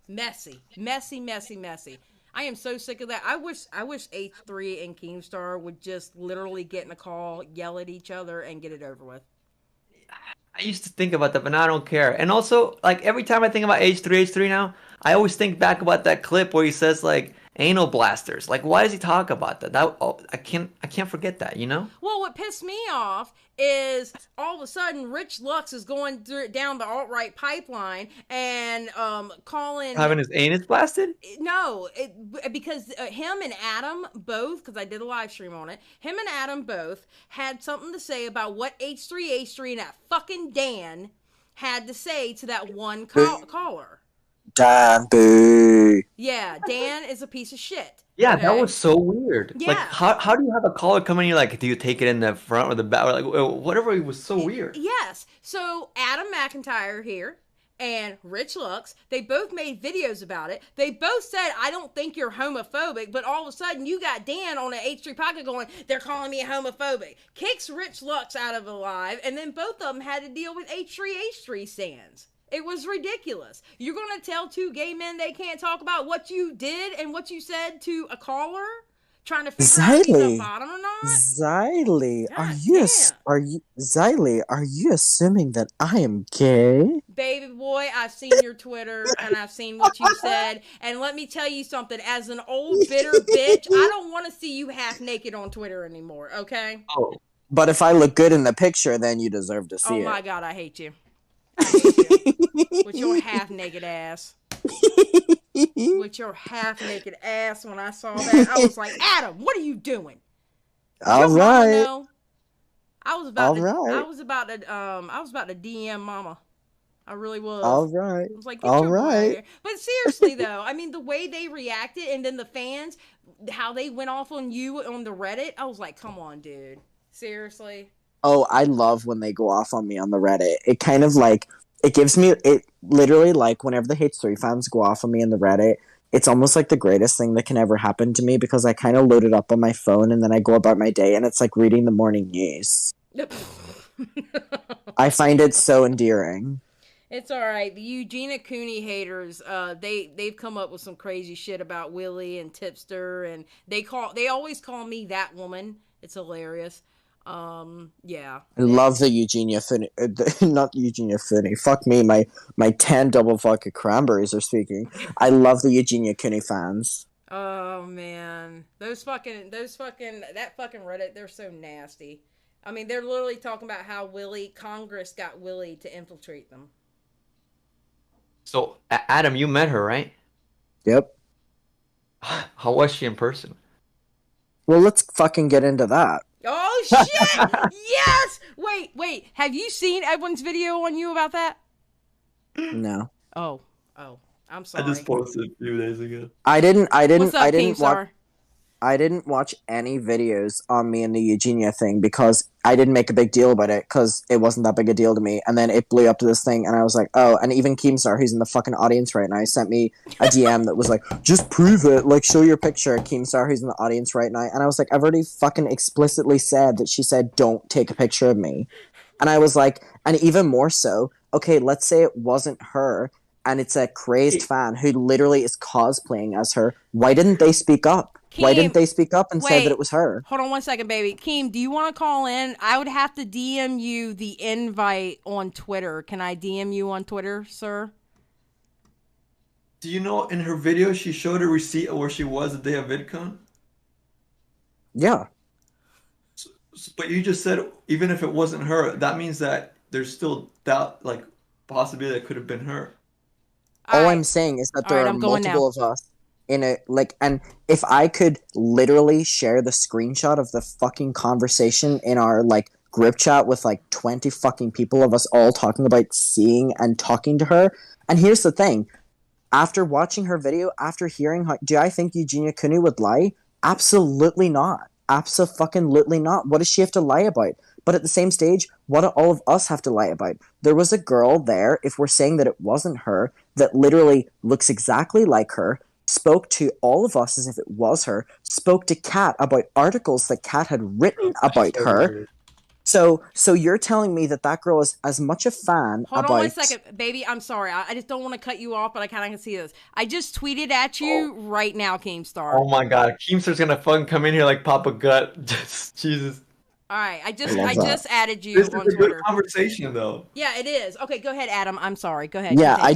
A: Messy, messy, messy, messy. I am so sick of that. I wish H3 and Keemstar would just literally get in a call, yell at each other, and get it over with.
B: I used to think about that, but now I don't care. And also, like every time I think about H3 now, I always think back about that clip where he says like anal blasters. Like, why does he talk about that? I can't forget that. You know?
A: Well, what pissed me off is all of a sudden Rich Lux is going down the alt-right pipeline and calling
B: Having his anus blasted?
A: No, because him and Adam both, because I did a live stream on it, him and Adam both had something to say about what H3 and that fucking Dan had to say to that one caller.
C: Dan, boo.
A: Yeah, Dan is a piece of shit.
B: Yeah,
A: okay?
B: that was so weird.
A: Yeah.
B: Like, how do you have a caller come in and you're like, do you take it in the front or the back? Or like, whatever, it was so weird.
A: Yes. So Adam McIntyre here and Rich Lux, they both made videos about it. They both said, I don't think you're homophobic, but all of a sudden you got Dan on the H3 pocket going, they're calling me homophobic. Kicks Rich Lux out of the live, and then both of them had to deal with H3 stands. It was ridiculous. You're going to tell two gay men they can't talk about what you did and what you said to a caller? Trying to figure out if he's a bottom or not?
C: Xylee,
A: God
C: are you assuming that I am gay?
A: Baby boy, I've seen your Twitter and I've seen what you said. And let me tell you something. As an old bitter bitch, I don't want to see you half naked on Twitter anymore, okay?
C: Oh. But if I look good in the picture, then you deserve to see it.
A: Oh my God, I hate you. I hate you. With your half naked ass. With your half naked ass. When I saw that, I was like, Adam, what are you doing?
C: All right.
A: I was about to DM mama. I really was.
C: All right.
A: I was like, all right. But seriously though, I mean the way they reacted and then the fans, how they went off on you on the Reddit, I was like, come on, dude. Seriously.
C: Oh, I love when they go off on me on the Reddit. It kind of like, it gives me, it literally like whenever the H3 fans go off on me in the Reddit, it's almost like the greatest thing that can ever happen to me because I kind of load it up on my phone and then I go about my day and it's like reading the morning news. I find it so endearing.
A: It's all right. The Eugenia Cooney haters, they've come up with some crazy shit about Willie and Tipster, and they always call me that woman. It's hilarious. Yeah.
C: I love the Eugenia Finney, not Eugenia Finney. Fuck me, my 10 double vodka cranberries are speaking. I love the Eugenia Cooney fans.
A: Oh man, that fucking Reddit, they're so nasty. I mean, they're literally talking about how Congress got Willie to infiltrate them.
B: So, Adam, you met her, right?
C: Yep.
B: How was she in person?
C: Well, let's fucking get into that.
A: Oh, shit! Yes! Wait. Have you seen Edwin's video on you about that?
C: No.
A: Oh. I'm sorry.
B: I just posted a few days ago.
C: I didn't
A: Keemstar?
C: I didn't watch any videos on me and the Eugenia thing because I didn't make a big deal about it because it wasn't that big a deal to me. And then it blew up to this thing and I was like, oh, and even Keemstar, who's in the fucking audience right now, sent me a DM that was like, just prove it, like show your picture, Keemstar, who's in the audience right now. And I was like, I've already fucking explicitly said that she said, don't take a picture of me. And I was like, and even more so, okay, let's say it wasn't her and it's a crazed fan who literally is cosplaying as her. Why didn't they speak up?
A: Keem,
C: why didn't they speak up and say that it was her?
A: Hold on 1 second, baby. Keem, do you want to call in? I would have to DM you the invite on Twitter. Can I DM you on Twitter, sir?
B: Do you know in her video she showed a receipt of where she was the day of VidCon?
C: Yeah.
B: But you just said even if it wasn't her, that means that there's still doubt, like possibility that could have been her.
C: All I'm saying is that there are multiple of us in a and if I could literally share the screenshot of the fucking conversation in our group chat with 20 fucking people of us all talking about seeing and talking to her. And here's the thing, after watching her video, after hearing her, do I think Eugenia Cooney would lie? Absolutely not. Abso-fucking-lutely not. What does she have to lie about? But at the same stage, what do all of us have to lie about? There was a girl there, if we're saying that it wasn't her, that literally looks exactly like her, spoke to all of us as if it was her, spoke to Kat about articles that Kat had written about her. So you're telling me that girl is as much a fan
A: Hold
C: about...
A: on one second, baby. I'm sorry. I just don't want to cut you off, but I kind of can see this. I just tweeted at you right now, Keemstar.
B: Oh my god, Keemstar's gonna fucking come in here like Papa Gut. Just Jesus.
A: All right, I
C: love
A: just added you
B: This
A: on
B: is a
A: Twitter.
B: good conversation, though.
A: Yeah, it is. Okay, go ahead, Adam. I'm sorry. Go ahead.
C: Yeah,
A: continue.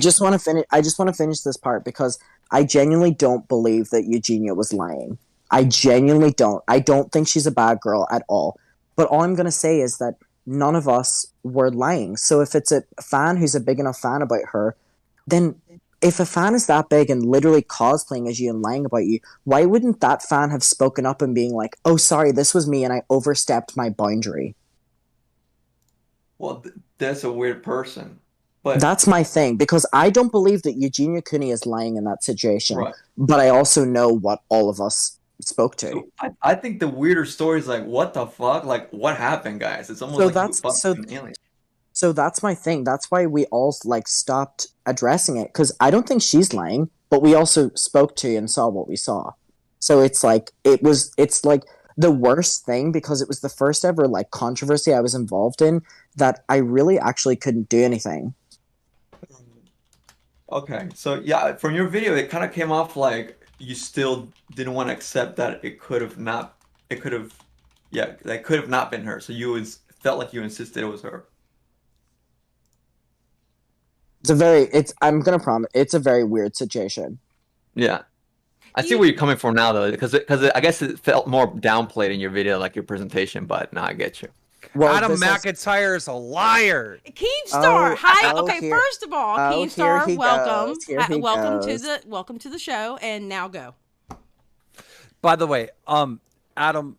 C: I just want to finish this part because I genuinely don't believe that Eugenia was lying. I genuinely don't. I don't think she's a bad girl at all. But all I'm going to say is that none of us were lying. So if it's a fan who's a big enough fan about her, then if a fan is that big and literally cosplaying as you and lying about you, why wouldn't that fan have spoken up and being like, oh, sorry, this was me and I overstepped my boundary?
B: Well, that's a weird person. But
C: That's my thing, because I don't believe that Eugenia Cooney is lying in that situation.
B: Right.
C: But I also know what all of us spoke to.
B: So I think the weirder story is like, what the fuck? Like, what happened, guys? It's almost
C: So
B: like
C: that's-
B: you
C: so-
B: fucking alien.
C: So that's my thing. That's why we all like stopped addressing it, because I don't think she's lying, but we also spoke to and saw what we saw. So it's like it's like the worst thing, because it was the first ever like controversy I was involved in that I really actually couldn't do anything.
B: Okay, so yeah, from your video, it kind of came off like you still didn't want to accept that it could have not been her. So felt like you insisted it was her.
C: I'm gonna promise, it's a very weird situation.
B: Yeah. I see where you're coming from now, though, because I guess it felt more downplayed in your video, like your presentation, but no, I get you.
C: Well,
E: Adam
C: this is-
E: McIntyre is a liar.
A: Keemstar,
C: Oh,
A: hi.
C: oh,
A: Okay,
C: here-
A: first of all,
C: oh,
A: Keemstar,
C: here he
A: welcome.
C: goes, here he
A: Welcome to the show, and now go.
E: By the way, Adam,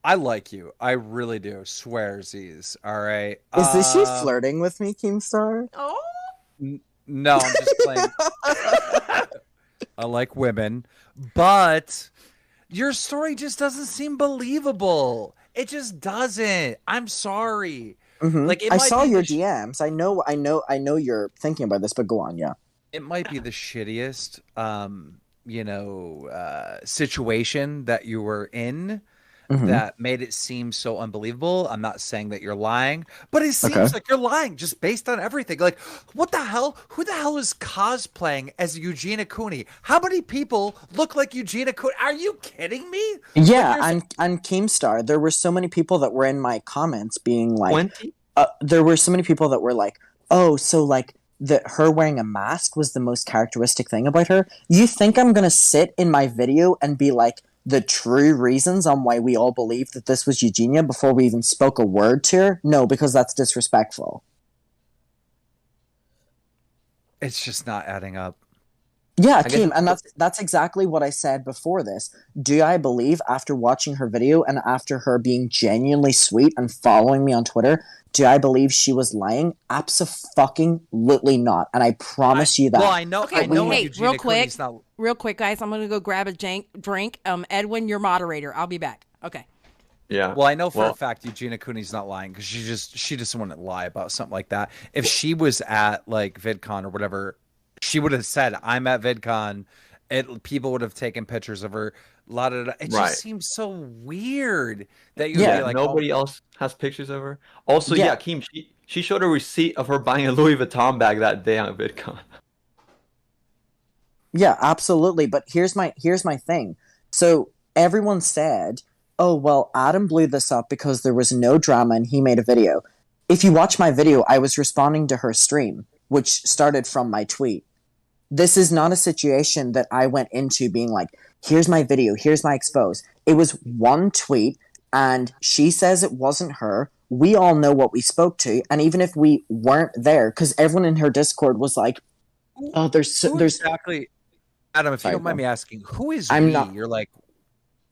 E: I like you. I really do. Swearsies. All right.
C: Is this you flirting with me, Keemstar?
A: Oh,
E: No, I'm just playing. I like women, but your story just doesn't seem believable. It just doesn't. I'm sorry.
C: Mhm.
E: Like, it
C: I
E: might
C: saw
E: be
C: your
E: the
C: DMs. I know you're thinking about this, but go on, yeah.
E: It might be the shittiest, situation that you were in
C: Mhm.
E: that made it seem so unbelievable. I'm not saying that you're lying, but it seems
C: Okay.
E: like you're lying just based on everything. Like, what the hell? Who the hell is cosplaying as Eugenia Cooney? How many people look like Eugenia Cooney? Are you kidding me?
C: Yeah,
E: Like,
C: and Keemstar, there were so many people that were in my comments being like,
B: 20?
C: there were so many people that were like, oh, so like her wearing a mask was the most characteristic thing about her. You think I'm gonna sit in my video and be like the true reasons on why we all believed that this was Eugenia before we even spoke a word to her? No, because that's disrespectful.
E: It's just not adding up.
C: Yeah,
B: guess-
C: Keem, and that's exactly what I said before this. Do I believe, after watching her video and after her being genuinely sweet and following me on Twitter, do I believe she was lying? Abso-fucking-lutely not. And I promise you that.
E: Well, I know.
A: Okay,
E: I know
A: hey,
E: Eugenia
A: real quick.
E: Cooney's not.
A: real quick, guys. I'm gonna go grab a drink. Edwin, your moderator. I'll be back. Okay.
B: Yeah.
E: Well, I know for
B: Well-
E: a fact Eugenia Cooney's not lying because she just wouldn't lie about something like that. If she was at like VidCon or whatever, she would have said, "I'm at VidCon." People would have taken pictures of her. It
B: Right.
E: just seems so weird that you
C: Yeah,
E: would be like,
B: Nobody else has pictures of her. Also,
C: Yeah.
B: yeah, Keem, she showed a receipt of her buying a Louis Vuitton bag that day on VidCon.
C: Yeah, absolutely. But here's my thing. So everyone said, "Oh well, Adam blew this up because there was no drama and he made a video." If you watch my video, I was responding to her stream, which started from my tweet. This is not a situation that I went into being like, "Here's my video, here's my expose." It was one tweet, and she says it wasn't her. We all know what we spoke to, and even if we weren't there, because everyone in her Discord was like, "Oh, there's
E: who exactly." Adam, if you
C: Sorry,
E: don't mind
C: bro.
E: me asking, who is
C: I'm
E: we?
C: not-
E: You're like,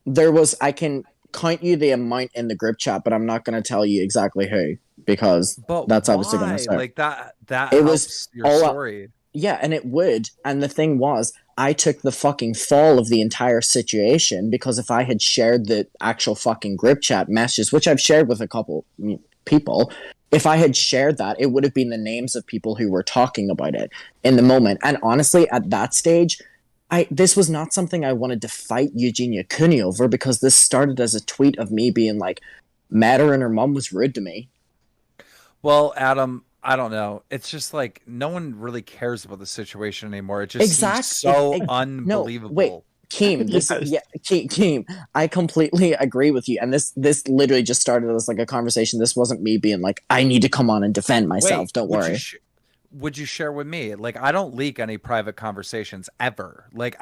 C: there was, I can count you the amount in the group chat, but I'm not going to tell you exactly who, because
E: but
C: that's obviously going
E: why?
C: to start.
E: Like that.
C: It was
E: helps your
C: all up-
E: story.
C: Yeah, and it would. And the thing was, I took the fucking fall of the entire situation, because if I had shared the actual fucking group chat messages, which I've shared with a couple people, if I had shared that, it would have been the names of people who were talking about it in the moment. And honestly, at that stage, this was not something I wanted to fight Eugenia Cooney over, because this started as a tweet of me being like, met her and her mom was rude to me.
E: Well, Adam, I don't know. It's just like no one really cares about the situation anymore. It just
C: Exactly.
E: seems so
C: No,
E: unbelievable.
C: wait. Keem, Keem, I completely agree with you. And this literally just started as like a conversation. This wasn't me being like, I need to come on and defend myself. Don't worry.
E: Would you share with me? Like, I don't leak any private conversations ever. Like,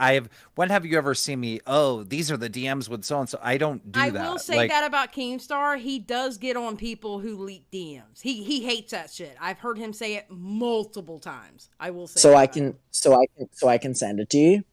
E: when have you ever seen me? Oh, these are the DMs with so and so. I don't do that.
A: I will say that about Keemstar. He does get on people who leak DMs. He hates that shit. I've heard him say it multiple times. I will say.
C: So I can send it to you.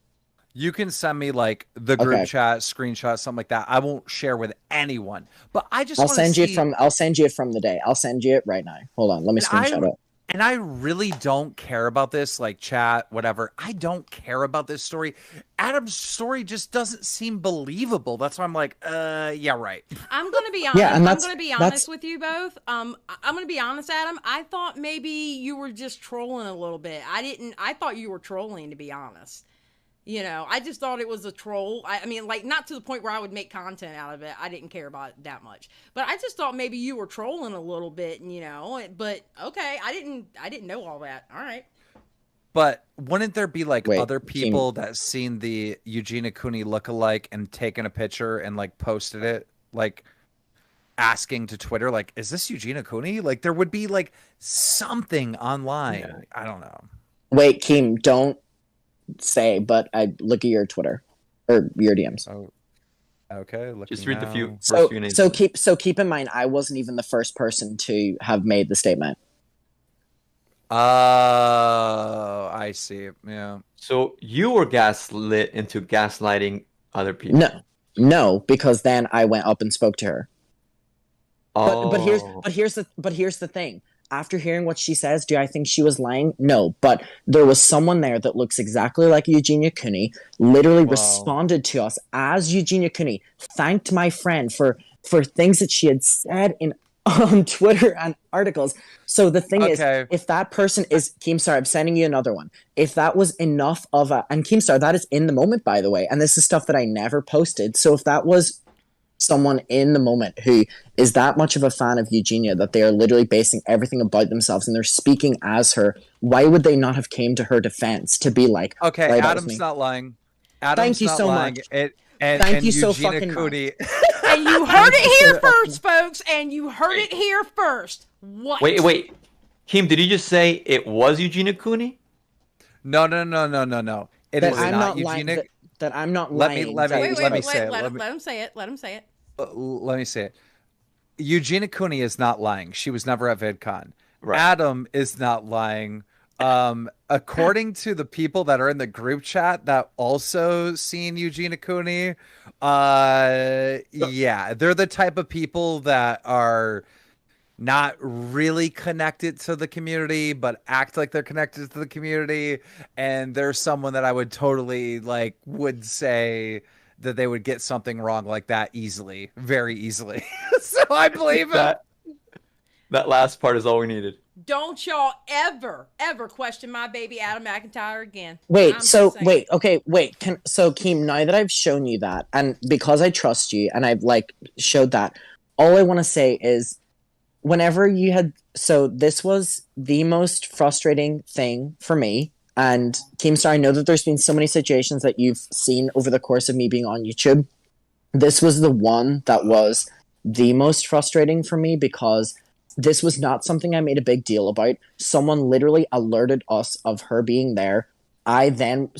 E: You can send me like the group chat, screenshot, something like that. I won't share with anyone. But I just
C: I'll send you it from the day. I'll send you it right now. Hold on, let me screenshot it.
E: And I really don't care about this, like chat, whatever. I don't care about this story. Adam's story just doesn't seem believable. That's why I'm like, yeah, right.
A: I'm gonna be honest. I'm gonna be honest with you both. I'm gonna be honest, Adam. I thought maybe you were just trolling a little bit. I thought you were trolling, to be honest. You know, I just thought it was a troll. I mean, like, not to the point where I would make content out of it. I didn't care about it that much. But I just thought maybe you were trolling a little bit, you know. But okay, I didn't know all that. All right.
E: But wouldn't there be like other people that seen the Eugenia Cooney lookalike and taken a picture and like posted it, like asking to Twitter, like, is this Eugenia Cooney? Like, there would be like something online. Yeah. I don't know.
C: Wait, Keem, don't say, but I look at your Twitter or your DMs.
E: Oh, okay.
B: Just read the
C: first
B: few names.
C: So keep in mind, I wasn't even the first person to have made the statement.
E: Oh, I see. Yeah.
B: So you were gaslit into gaslighting other people?
C: No, because then I went up and spoke to her.
B: Oh.
C: But here's the thing. After hearing what she says, do I think she was lying? No, but there was someone there that looks exactly like Eugenia Cooney, literally responded to us as Eugenia Cooney, thanked my friend for things that she had said on Twitter and articles. So the thing is, if that person is Keemstar, I'm sending you another one. If that was enough of and Keemstar, that is in the moment, by the way, and this is stuff that I never posted. So if that was someone in the moment who is that much of a fan of Eugenia that they are literally basing everything about themselves and they're speaking as her, why would they not have came to her defense to be like,
E: okay, right, Adam's not lying.
C: Thank you so much.
E: Thank you so fucking much.
A: And you heard it here first, folks, and you heard it here first. What?
B: Wait. Kim, did you just say it was Eugenia Cooney?
E: No. It is not
C: Eugenia. That I'm not lying.
E: Let me say it.
A: Let him say it. Let me say it.
E: Eugenia Cooney is not lying. She was never at VidCon. Right. Adam is not lying. According to the people that are in the group chat that also seen Eugenia Cooney, yeah, they're the type of people that are not really connected to the community, but act like they're connected to the community. And there's someone that I would totally would say that they would get something wrong like that easily, very easily. So I believe
B: that. That last part is all we needed.
A: Don't y'all ever question my baby Adam McIntyre again.
C: Wait, Keem, now that I've shown you that, and because I trust you and I've showed that, all I want to say is whenever you had, so this was the most frustrating thing for me. And Keemstar, I know that there's been so many situations that you've seen over the course of me being on YouTube. This was the one that was the most frustrating for me because this was not something I made a big deal about. Someone literally alerted us of her being there. I then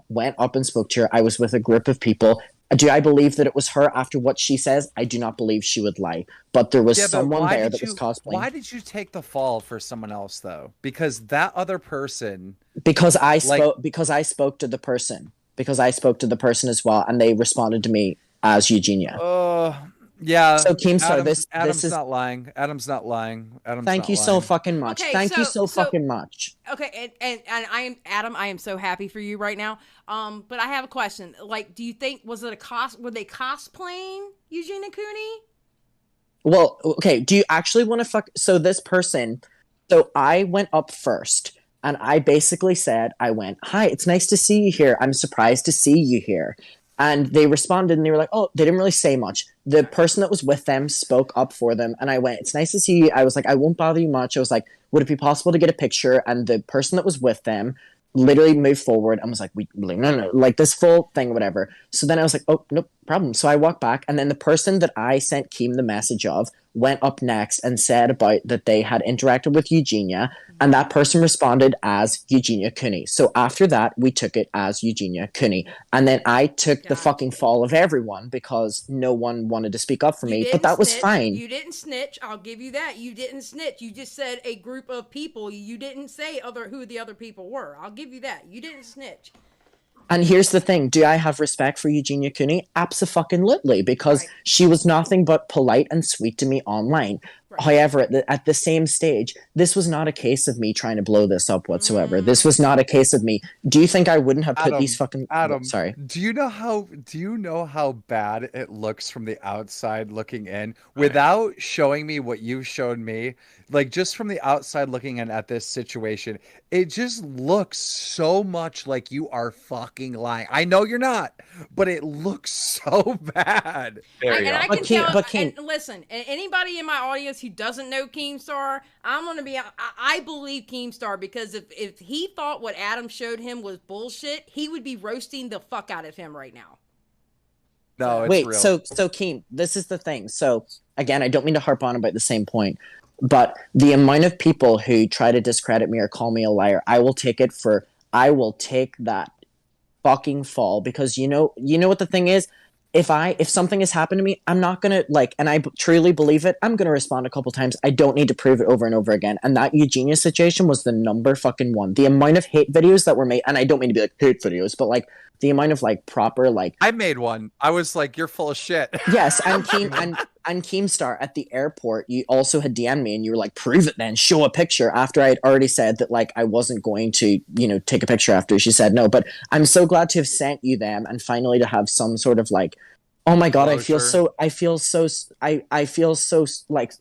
C: went up and spoke to her. I was with a group of people. Do I believe that it was her after what she says? I do not believe she would lie. But there was someone there that was cosplaying.
E: Why did you take the fall for someone else, though? Because that other person...
C: Because I spoke to the person. Because I spoke to the person as well, and they responded to me as Eugenia.
E: Yeah.
C: So Keemstar,
E: Adam's not lying. Adam's not lying.
C: Thank you so fucking much.
A: Okay,
C: Thank you so fucking much.
A: Okay, and I am Adam. I am so happy for you right now. But I have a question. Do you think were they cosplaying Eugenia Cooney?
C: Well, okay. Do you actually want to So this person. So I went up first, and I basically said, "Hi, it's nice to see you here. I'm surprised to see you here." And they responded and they were like, oh, they didn't really say much. The person that was with them spoke up for them. And I went, it's nice to see you. I was like, I won't bother you much. I was like, would it be possible to get a picture? And the person that was with them literally moved forward and was like, no, like this full thing, whatever. So then I was like, oh, no problem. So I walked back. And then the person that I sent Keem the message of went up next and said about that they had interacted with Eugenia, and that person responded as Eugenia Cooney. So after that, we took it as Eugenia Cooney. And then I took the fucking fall of everyone because no one wanted to speak up for me, but that was fine.
A: You didn't snitch. I'll give you that. You didn't snitch. You just said a group of people. You didn't say who the other people were. I'll give you that. You didn't snitch.
C: And here's the thing. Do I have respect for Eugenia Cooney? Abso-fucking-lutely, because she was nothing but polite and sweet to me online. Right. However, at the same stage, this was not a case of me trying to blow this up whatsoever. This was not a case of me. Do you think I wouldn't have put these fucking...
E: Adam,
C: sorry.
E: Do you know how bad it looks from the outside looking in without showing me what you showed me? Like, just from the outside looking in at this situation, it just looks so much like you are fucking lying. I know you're not, but it looks so bad.
A: I can tell. And listen, anybody in my audience who doesn't know Keemstar, I'm gonna be. I believe Keemstar because if he thought what Adam showed him was bullshit, he would be roasting the fuck out of him right now.
E: No, it's
C: wait.
E: Real.
C: So Keem, this is the thing. So again, I don't mean to harp on about the same point. But the amount of people who try to discredit me or call me a liar, I will take that fucking fall because you know what the thing is? If something has happened to me, I'm not gonna and I truly believe it, I'm gonna respond a couple times. I don't need to prove it over and over again. And that Eugenia situation was the number fucking one. The amount of hate videos that were made, and I don't mean to be like hate videos, but the amount of proper
E: I made one. I was like, you're full of shit.
C: Yes, and Keemstar at the airport, you also had DM'd me and you were like, prove it then, show a picture after I had already said that I wasn't going to, take a picture after she said no. But I'm so glad to have sent you them and finally to have some sort of oh my god, I feel so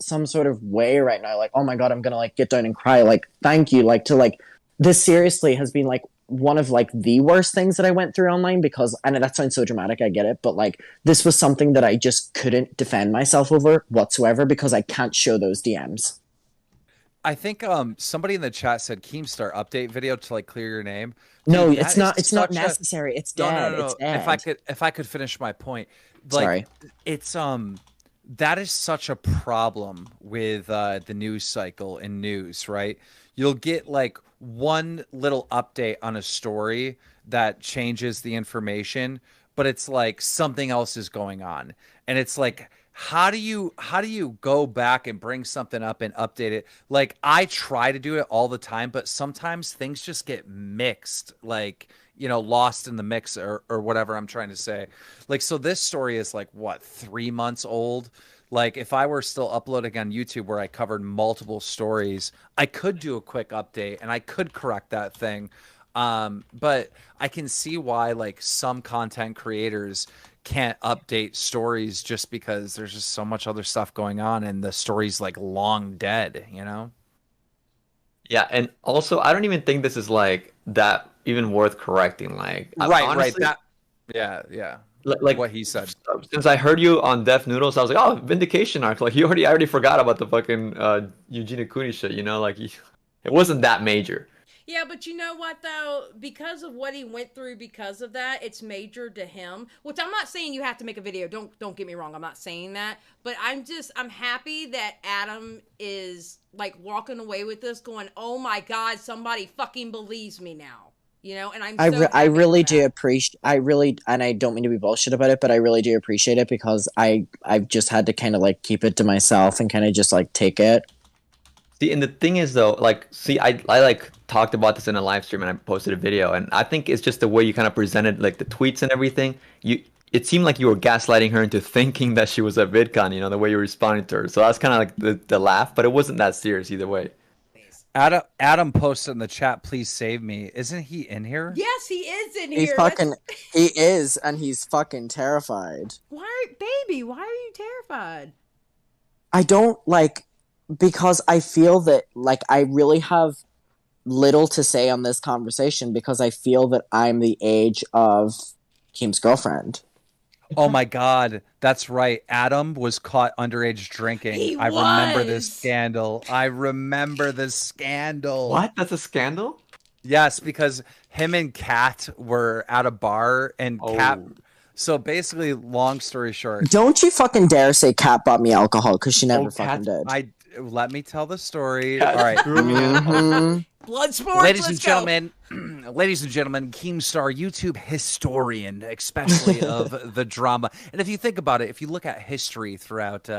C: some sort of way right now. Oh my god, I'm gonna get down and cry. Thank you. This seriously has been one of the worst things that I went through online because I know that sounds so dramatic, I get it, but this was something that I just couldn't defend myself over whatsoever because I can't show those DMs.
E: I think somebody in the chat said Keemstar update video to clear your name.
C: Dude, no, it's not necessary. It's dead.
E: No.
C: It's dead.
E: If I could finish my point.
C: Sorry.
E: It's that is such a problem with the news cycle in news, right? You'll get one little update on a story that changes the information, but it's something else is going on. And it's how do you go back and bring something up and update it? I try to do it all the time, but sometimes things just get mixed, lost in the mix or whatever I'm trying to say. So this story is 3 months old. If I were still uploading on YouTube where I covered multiple stories, I could do a quick update and I could correct that thing. But I can see why some content creators can't update stories just because there's just so much other stuff going on and the story's long dead,
B: Yeah, and also I don't even think this is that even worth correcting.
E: Right. Yeah. What he said.
B: Since I heard you on Deaf Noodles, I was like, oh, vindication arc. I already forgot about the fucking Eugenia Cooney shit. It wasn't that major.
A: Yeah, but you know what though? Because of what he went through, because of that, it's major to him. Which I'm not saying you have to make a video. Don't get me wrong. I'm not saying that. But I'm happy that Adam is walking away with this, going, "Oh my God, somebody fucking believes me now." And
C: I really do appreciate. And I don't mean to be bullshit about it, but I really do appreciate it because I've just had to kind of keep it to myself and kind of just take it.
B: See, and the thing is though, I talked about this in a live stream and I posted a video, and I think it's just the way you kind of presented the tweets and everything. It seemed like you were gaslighting her into thinking that she was at VidCon, the way you responded to her. So that's kind of the laugh, but it wasn't that serious either way.
E: Adam posted in the chat, please save me. Isn't he in here?
A: Yes, he is in here.
C: He is, and he's fucking terrified.
A: Baby, why are you terrified?
C: I don't because I feel that I really have little to say on this conversation because I feel that I'm the age of Keem's girlfriend.
E: Oh my God, that's right. Adam was caught underage drinking.
A: He
E: I remember this
A: was.
E: scandal. I remember this scandal.
B: What? That's a scandal?
E: Yes, because him and Kat were at a bar, and Kat.
B: Oh.
E: So basically, long story short,
C: Don't you fucking dare say Kat bought me alcohol because she never
B: Oh,
C: fucking
B: Kat-
C: did.
E: let me tell the story.
B: Kat
E: All right.
B: screwed me out.
C: Mhm.
A: Blood sports.
E: Ladies
A: let's
E: and
A: go.
E: gentlemen, ladies and gentlemen, Keemstar, YouTube historian, especially of the drama. And if you think about it, if you look at history throughout,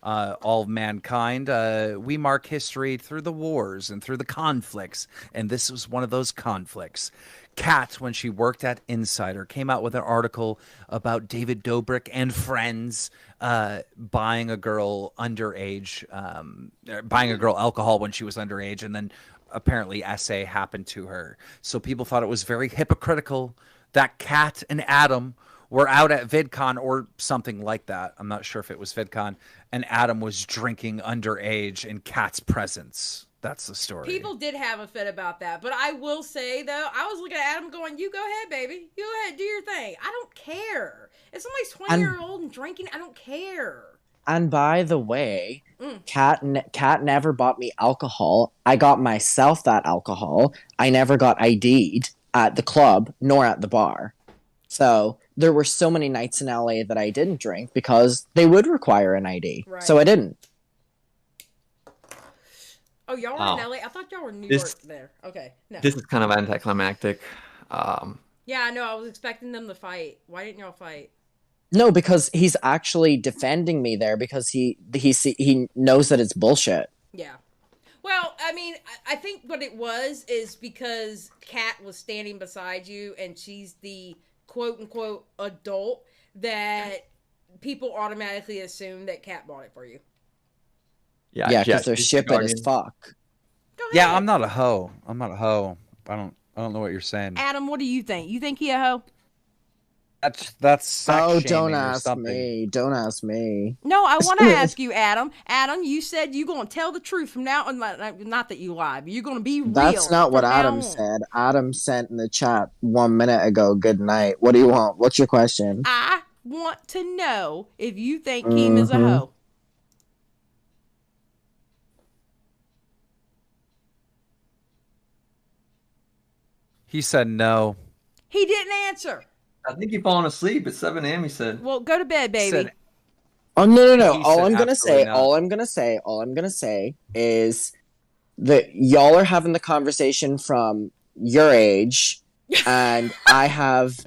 E: all of mankind, we mark history through the wars and through the conflicts. And this was one of those conflicts. Kat, when she worked at Insider, came out with an article about David Dobrik and friends buying a girl underage, buying a girl alcohol when she was underage, and then apparently SA happened to her. So people thought it was very hypocritical that Kat and Adam were out at VidCon or something like that. I'm not sure if it was VidCon, and Adam was drinking underage in Kat's presence. That's the story.
A: People did have a fit about that, but I will say though, I was looking at Adam going, "You go ahead, baby. You go ahead, do your thing. I don't care. If somebody's 20-year-old and drinking, I don't care."
C: And by the way, Kat never bought me alcohol. I got myself that alcohol. I never got ID'd at the club nor at the bar. So there were so many nights in LA that I didn't drink because they would require an ID.
A: Right.
C: So I didn't.
A: Oh, y'all were
B: Oh.
A: in LA? I thought y'all were in New
B: This-
A: York there. Okay. No.
B: This is kind of anticlimactic.
A: Yeah, I know. I was expecting them to fight. Why didn't y'all fight?
C: No, because he's actually defending me there because he knows that it's bullshit.
A: Yeah. Well, I mean, I think what it was is because Kat was standing beside you and she's the quote unquote adult that people automatically assume that Kat bought it for you.
C: Yeah, because they're
B: she's the
C: shipping as
B: guardian.
C: fuck.
A: Go ahead.
E: Yeah, I'm not a hoe. I'm not a hoe. I don't know what you're saying.
A: Adam, what do you think? You think he a hoe?
E: That's sex
C: Oh,
E: shaming
C: don't
E: or
C: ask
E: something.
C: me. Don't ask me.
A: No, I want to ask you, Adam. Adam, you said you're going to tell the truth from now on. Not that you lie, but you're going to be real.
C: That's not what
A: from now
C: Adam
A: on.
C: said. Adam sent in the chat 1 minute ago, good night. What do you want? What's your question?
A: I want to know if you think Keem is a
C: Mhm.
A: hoe.
E: He said no.
A: He didn't answer.
B: I think you've fallen asleep. It's 7 a.m. He said.
A: Well, go to bed, baby.
E: Said-
C: Oh no.
E: He
C: All
E: said
C: I'm gonna
E: absolutely
C: say,
E: not.
C: all I'm gonna say is that y'all are having the conversation from your age, and I have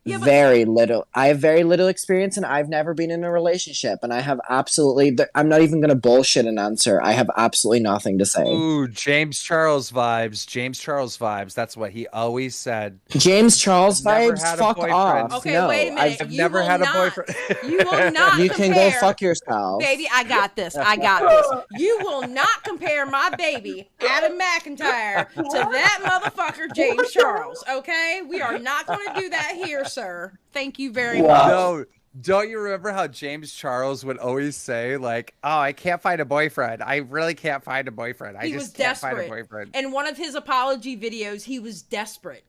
A: Yeah, but-
C: very little experience, and I've never been in a relationship, and I have absolutely. I'm not even gonna bullshit an answer. I have absolutely nothing to say.
E: Ooh, James Charles vibes. James Charles vibes. That's what he always said.
C: James Charles
E: I've never
C: vibes,
E: had a
C: fuck
E: boyfriend.
C: off.
A: Okay,
C: no,
A: wait a minute.
E: I've
A: You
E: never
A: will
E: had a
A: not-
E: boyfriend.
A: You will not
C: You can
A: compare,
C: go fuck yourself.
A: Baby, I got this. I got this. You will not compare my baby, Adam McIntyre, to that motherfucker, James Charles, okay? We are not going to do that here, sir. Thank you very
C: Wow.
A: much.
E: No, don't you remember how James Charles would always say, like, "Oh, I can't find a boyfriend. I really can't find a boyfriend. I
A: He
E: just
A: was
E: can't find a
A: desperate.
E: boyfriend."
A: In one of his apology videos, he was desperate.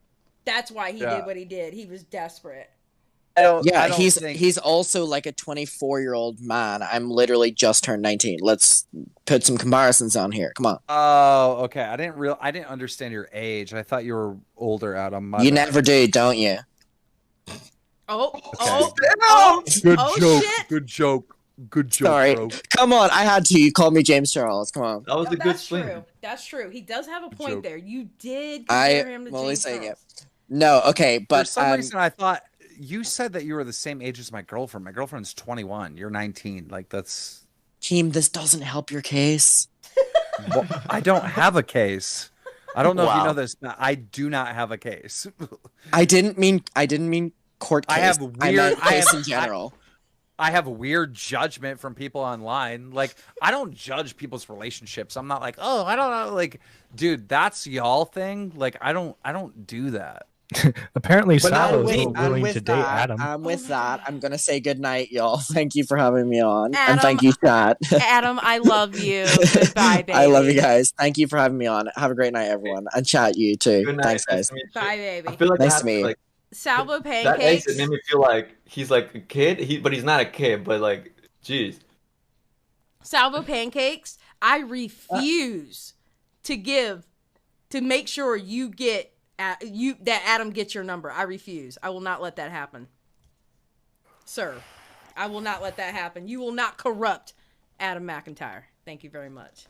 A: That's why he
E: Yeah.
A: did what he did. He was desperate.
E: I
C: Yeah,
E: don't
C: he's
E: think-
C: he's also like a 24-year-old man. I'm literally just turned 19. Let's put some comparisons on here. Come on.
E: Oh, okay. I didn't understand your age. I thought you were older, Adam. My
C: You
E: bad.
C: never do, don't you?
A: Oh,
E: Okay.
A: Good joke. Shit.
E: Good joke. Good joke,
C: Sorry.
E: bro.
C: Come on, I had to. You called me James Charles. Come on.
B: That was
A: No,
B: a good
A: that's
B: swing.
A: true. That's true. He does have a
E: Good
A: point
E: joke.
A: there. You did
C: I
A: compare him to
C: am only
A: James
C: saying
A: Charles.
C: it. No, okay,
E: For
C: but
E: some reason, I thought you said that you were the same age as my girlfriend. My girlfriend's 21. You're 19. Like that's.
C: Keem, this doesn't help your case.
E: Well, I don't have a case. I don't know if you
C: Wow.
E: know this, but I do not have a case.
C: I didn't mean court case.
E: I have
C: I meant
E: weird-
C: case in general.
E: I have weird judgment from people online. Like, I don't judge people's relationships. I'm not like, oh, I don't know. Like, dude, that's y'all thing. Like, I don't do that.
F: Apparently,
C: But
F: Sal
C: and
F: is
C: with, and
F: willing
C: with
F: to date
C: that,
F: Adam.
C: with that, I'm gonna say good night, y'all. Thank you for having me on,
A: Adam,
C: and thank you, chat.
A: Adam, I love you. Goodbye, baby.
C: I love you guys. Thank you for having me on. Have a great night, everyone, and chat you too.
B: Good night.
C: Thanks,
B: Nice
C: guys.
B: to meet you.
A: Bye, baby.
B: I feel like
C: Nice
B: I
C: to
B: have
C: meet you.
B: like
A: Salvo
B: That
A: pancakes.
B: exit made me feel like he's like a kid. But he's not a kid. But like, jeez.
A: Salvo pancakes. I refuse to make sure you get that Adam gets your number. I refuse. I will not let that happen, sir. I will not let that happen. You will not corrupt Adam McIntyre. Thank you very much.